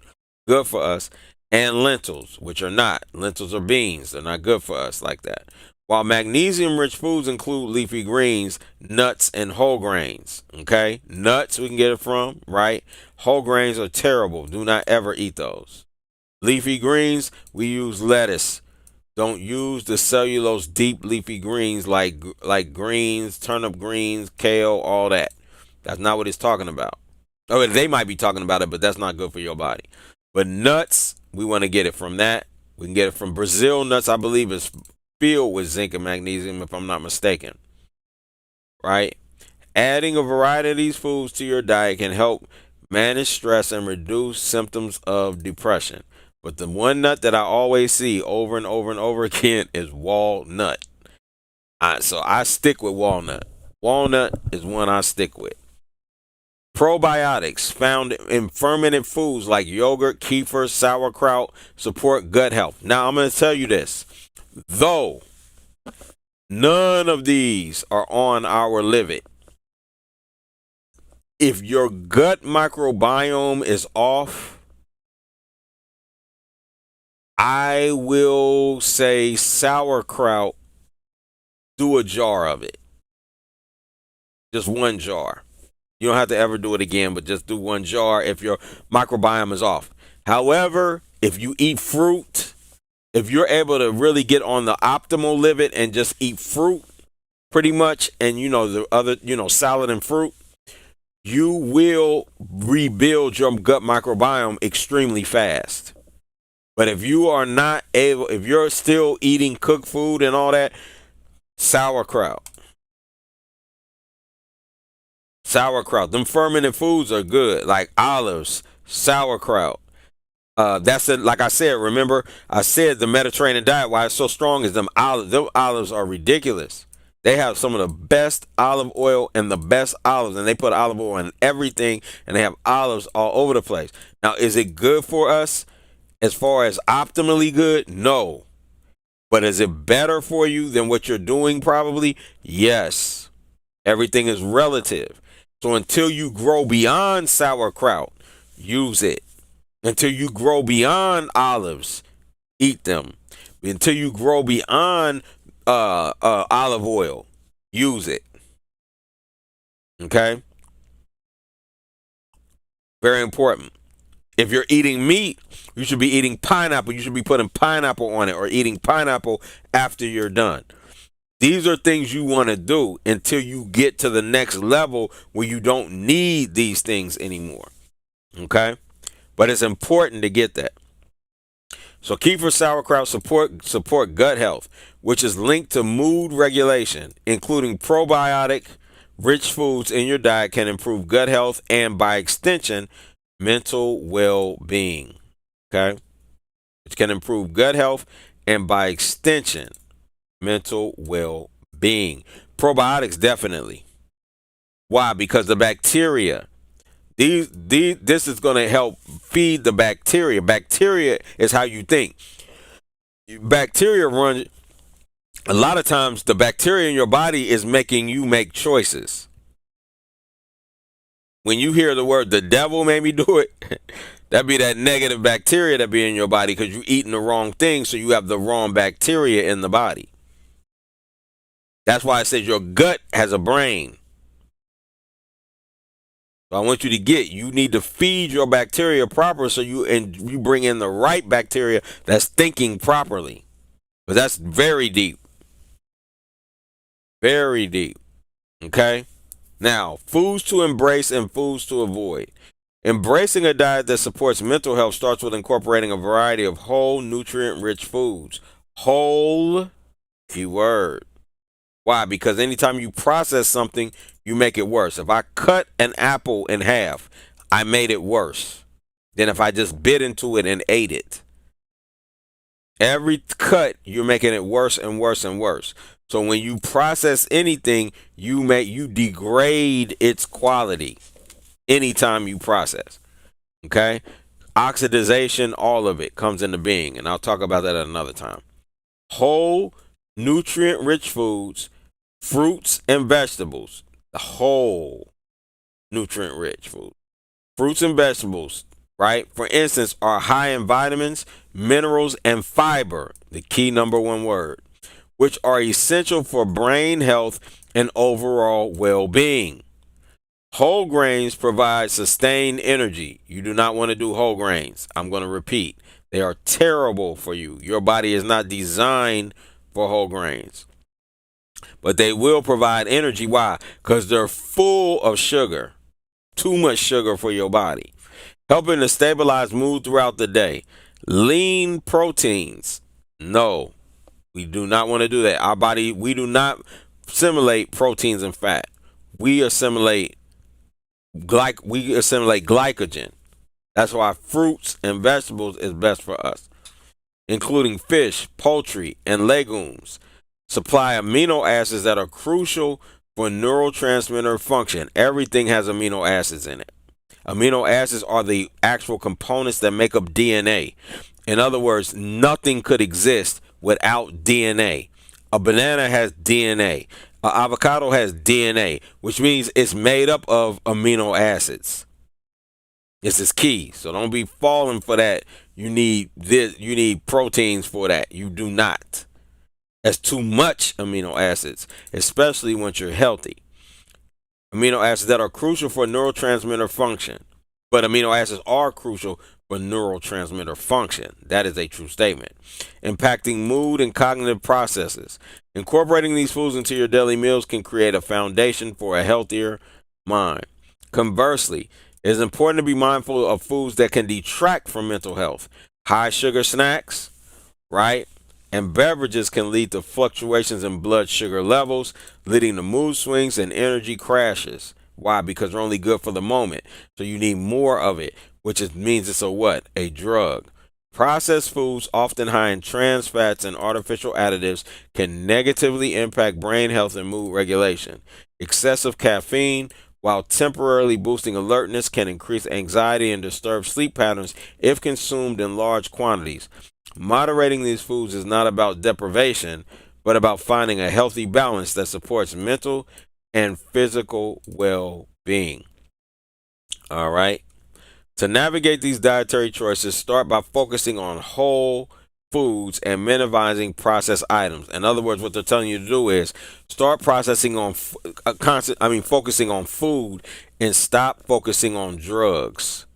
Good for us. And lentils, which are not. Lentils are beans. They're not good for us like that. While magnesium-rich foods include leafy greens, nuts, and whole grains. Okay? Nuts we can get it from, right? Whole grains are terrible. Do not ever eat those. Leafy greens, we use lettuce. Don't use the cellulose deep leafy greens like greens, turnip greens, kale, all that. That's not what it's talking about. Oh, they might be talking about it, but that's not good for your body. But nuts, we want to get it from that. We can get it from Brazil nuts, I believe, is filled with zinc and magnesium, if I'm not mistaken. Right? Adding a variety of these foods to your diet can help manage stress and reduce symptoms of depression. But the one nut that I always see over and over and over again is walnut. So I stick with walnut. Walnut is one I stick with. Probiotics found in fermented foods like yogurt, kefir, sauerkraut support gut health. Now I'm going to tell you this. Though none of these are on our livet, if your gut microbiome is off, I will say sauerkraut, do a jar of it. Just one jar. You don't have to ever do it again, but just do one jar if your microbiome is off. However, if you eat fruit, if you're able to really get on the optimal livet and just eat fruit pretty much, and the other, salad and fruit, you will rebuild your gut microbiome extremely fast. But if you are not able, if you're still eating cooked food and all that, sauerkraut Sauerkraut. Them fermented foods are good, like olives, sauerkraut. That's it. Like I said, remember I said the Mediterranean diet. Why it's so strong is them olives. Them olives are ridiculous. They have some of the best olive oil and the best olives, and they put olive oil in everything, and they have olives all over the place. Now, is it good for us as far as optimally good? No. But is it better for you than what you're doing? Probably. Yes. Everything is relative. So until you grow beyond sauerkraut, use it. Until you grow beyond olives, eat them. Until you grow beyond olive oil, use it. Okay? Very important. If you're eating meat, you should be eating pineapple. You should be putting pineapple on it or eating pineapple after you're done. These are things you want to do until you get to the next level where you don't need these things anymore. Okay? But it's important to get that. So kefir sauerkraut support gut health, which is linked to mood regulation, including probiotic rich foods in your diet can improve gut health and by extension mental well-being. Okay? It can improve gut health and by extension mental well-being. Probiotics definitely. Why? Because the bacteria this is going to help feed the bacteria. Bacteria is how you think. Bacteria run, a lot of times the bacteria in your body is making you make choices. When you hear the word the devil made me do it, that be that negative bacteria that be in your body because you're eating the wrong thing, so you have the wrong bacteria in the body. That's why it says your gut has a brain. So I want you to you need to feed your bacteria proper so you bring in the right bacteria that's thinking properly. But that's very deep. Very deep. Okay? Now, foods to embrace and foods to avoid. Embracing a diet that supports mental health starts with incorporating a variety of whole, nutrient-rich foods. Whole, keyword. Why? Because anytime you process something, you make it worse. If I cut an apple in half, I made it worse than if I just bit into it and ate it. Every cut, you're making it worse and worse and worse. So when you process anything, you degrade its quality anytime you process. Okay? Oxidization, all of it comes into being, and I'll talk about that at another time. Whole, nutrient-rich foods, fruits and vegetables. The whole nutrient-rich food. Fruits and vegetables, right, for instance, are high in vitamins, minerals, and fiber, the key number one word, which are essential for brain health and overall well-being. Whole grains provide sustained energy. You do not want to do whole grains. I'm going to repeat. They are terrible for you. Your body is not designed for whole grains. But they will provide energy. Why? Because they're full of sugar. Too much sugar for your body. Helping to stabilize mood throughout the day. Lean proteins. No, we do not want to do that. Our body, we do not assimilate proteins and fat. We assimilate glycogen. That's why fruits and vegetables is best for us, including fish, poultry, and legumes. Supply amino acids that are crucial for neurotransmitter function. Everything has amino acids in it. Amino acids are the actual components that make up DNA. In other words, nothing could exist without DNA. A banana has DNA. An avocado has DNA, which means it's made up of amino acids. This is key. So don't be falling for that. You need this. You need proteins for that. You do not. That's too much amino acids, especially once you're healthy. Amino acids that are crucial for neurotransmitter function. But amino acids are crucial for neurotransmitter function. That is a true statement. Impacting mood and cognitive processes. Incorporating these foods into your daily meals can create a foundation for a healthier mind. Conversely, it is important to be mindful of foods that can detract from mental health. High sugar snacks, right? And beverages can lead to fluctuations in blood sugar levels, leading to mood swings and energy crashes. Why? Because they're only good for the moment. So you need more of it, which means it's a what? A drug. Processed foods, often high in trans fats and artificial additives, can negatively impact brain health and mood regulation. Excessive caffeine, while temporarily boosting alertness, can increase anxiety and disturb sleep patterns if consumed in large quantities. Moderating these foods is not about deprivation, but about finding a healthy balance that supports mental and physical well being. All right. To navigate these dietary choices, start by focusing on whole foods and minimizing processed items. In other words, what they're telling you to do is start processing on focusing on food and stop focusing on drugs.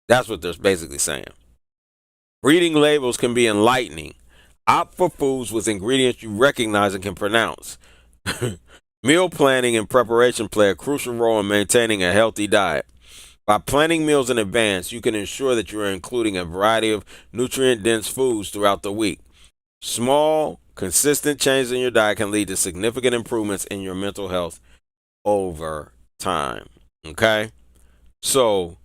That's what they're basically saying. Reading labels can be enlightening. Opt for foods with ingredients you recognize and can pronounce. Meal planning and preparation play a crucial role in maintaining a healthy diet. By planning meals in advance, you can ensure that you are including a variety of nutrient dense foods throughout the week. Small, consistent changes in your diet can lead to significant improvements in your mental health over time. Okay? So,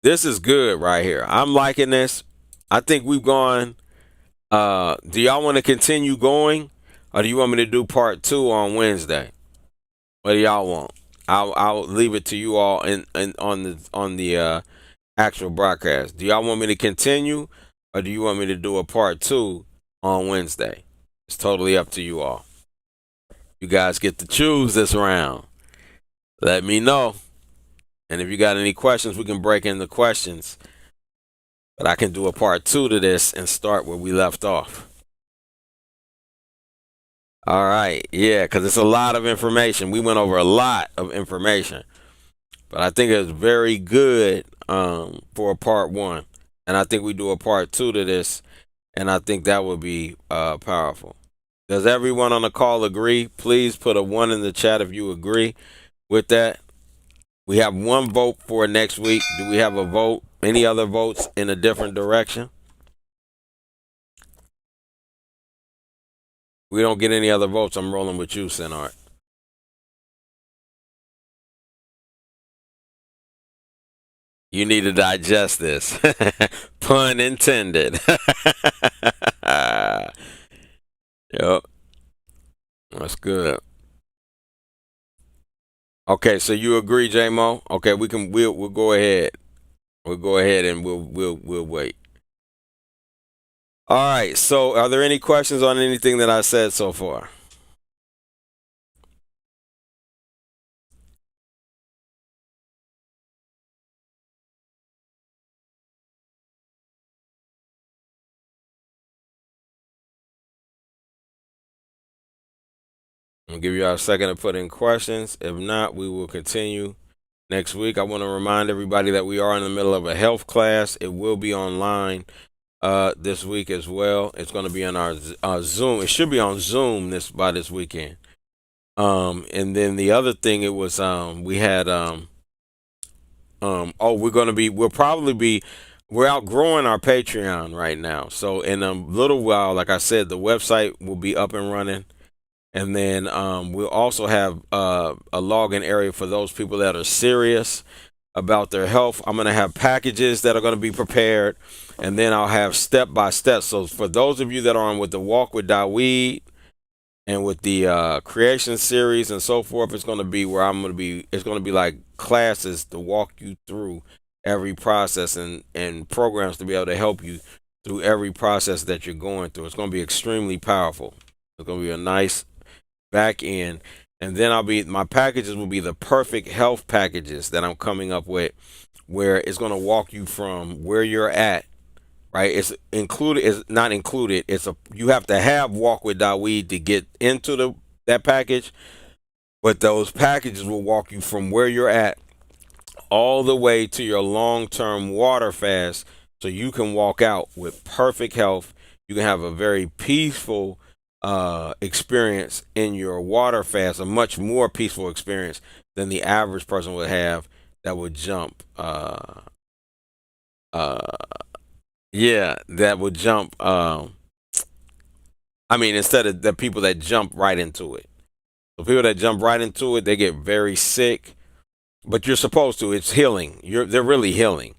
this is good right here. I'm liking this. I think we've gone. Do y'all want to continue going? Or do you want me to do part 2 on Wednesday? What do y'all want? I'll leave it to you all in on the actual broadcast. Do y'all want me to continue, or do you want me to do a part 2 on Wednesday? It's totally up to you all. You guys get to choose this round. Let me know. And if you got any questions, we can break into questions. But I can do a part 2 to this and start where we left off. All right. Yeah, because it's a lot of information. We went over a lot of information. But I think it's very good for a part 1. And I think we do a part 2 to this. And I think that would be powerful. Does everyone on the call agree? Please put a 1 in the chat if you agree with that. We have 1 vote for next week. Do we have a vote? Any other votes in a different direction? We don't get any other votes. I'm rolling with you, Sinart. You need to digest this. Pun intended. Yep. That's good. Okay, so you agree, J-Mo? Okay, we'll go ahead. We'll go ahead and we'll wait. All right. So, are there any questions on anything that I said so far? I'll give you a second to put in questions. If not, we will continue next week. I want to remind everybody that we are in the middle of a health class. It will be online this week as well. It's going to be on our Zoom. It should be on Zoom by this weekend. And then the other thing, it was we had we're outgrowing our Patreon right now. So in a little while, like I said, the website will be up and running. And then we'll also have a login area for those people that are serious about their health. I'm going to have packages that are going to be prepared, and then I'll have step by step. So for those of you that are on with the Walk with Daweed and with the creation series and so forth, it's going to be where it's going to be like classes to walk you through every process and programs to be able to help you through every process that you're going through. It's going to be extremely powerful. It's going to be a nice back end, and then my packages will be the perfect health packages that I'm coming up with, where it's going to walk you from where you're at, right? It's not included. You have to have Walk with Daweed to get into that package, but those packages will walk you from where you're at all the way to your long-term water fast, so you can walk out with perfect health. You can have a very peaceful experience in your water fast, a much more peaceful experience than the average person would have that would jump instead of the people that jump right into it. So people that jump right into it, they get very sick. But you're supposed to. It's healing. They're really healing.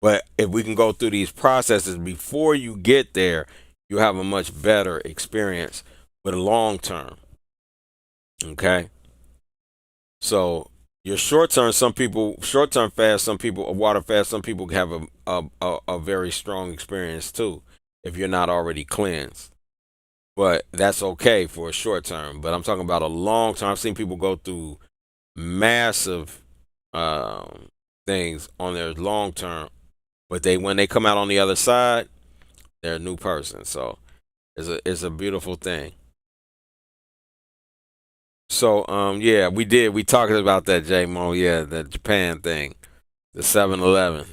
But if we can go through these processes before you get there, you have a much better experience with a long term. Okay. So your short term, short term fast, some people a water fast, some people have a very strong experience too, if you're not already cleansed. But that's okay for a short term. But I'm talking about a long term. I've seen people go through massive um, things on their long term, but when they come out on the other side, they're a new person. So it's a beautiful thing. So yeah, we talked about that, J Mo. Yeah, the Japan thing, the 7-Eleven.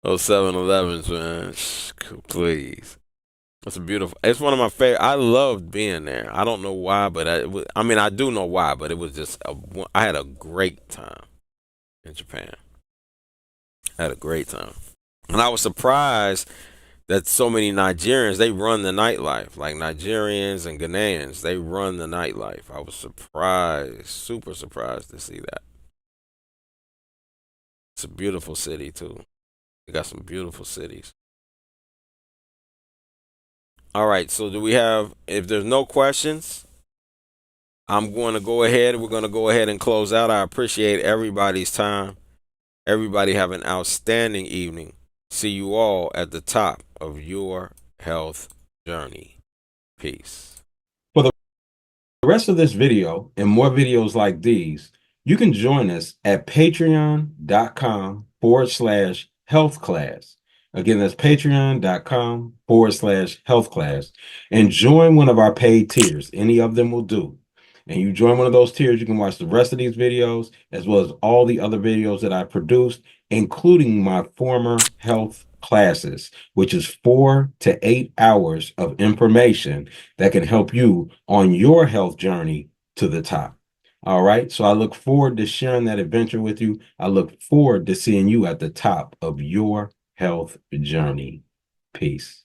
Those 7-Elevens, man. Please. It's a beautiful. It's one of my favorite. I loved being there. I don't know why, but I mean, I do know why, but it was just. I had a great time in Japan. I had a great time, and I was surprised that so many Nigerians they run the nightlife. Like Nigerians and Ghanaians, they run the nightlife. I was surprised, super surprised to see that. It's a beautiful city too. They got some beautiful cities. All right, so do we have? If there's no questions, I'm going to go ahead. We're going to go ahead and close out. I appreciate everybody's time. Everybody have an outstanding evening. See you all at the top of your health journey. Peace. For the rest of this video and more videos like these, you can join us at patreon.com/health class. Again, that's patreon.com/health class. And join one of our paid tiers. Any of them will do. And you join one of those tiers, you can watch the rest of these videos as well as all the other videos that I produced, including my former health classes, which is 4 to 8 hours of information that can help you on your health journey to the top. All right. So I look forward to sharing that adventure with you. I look forward to seeing you at the top of your health journey. Peace.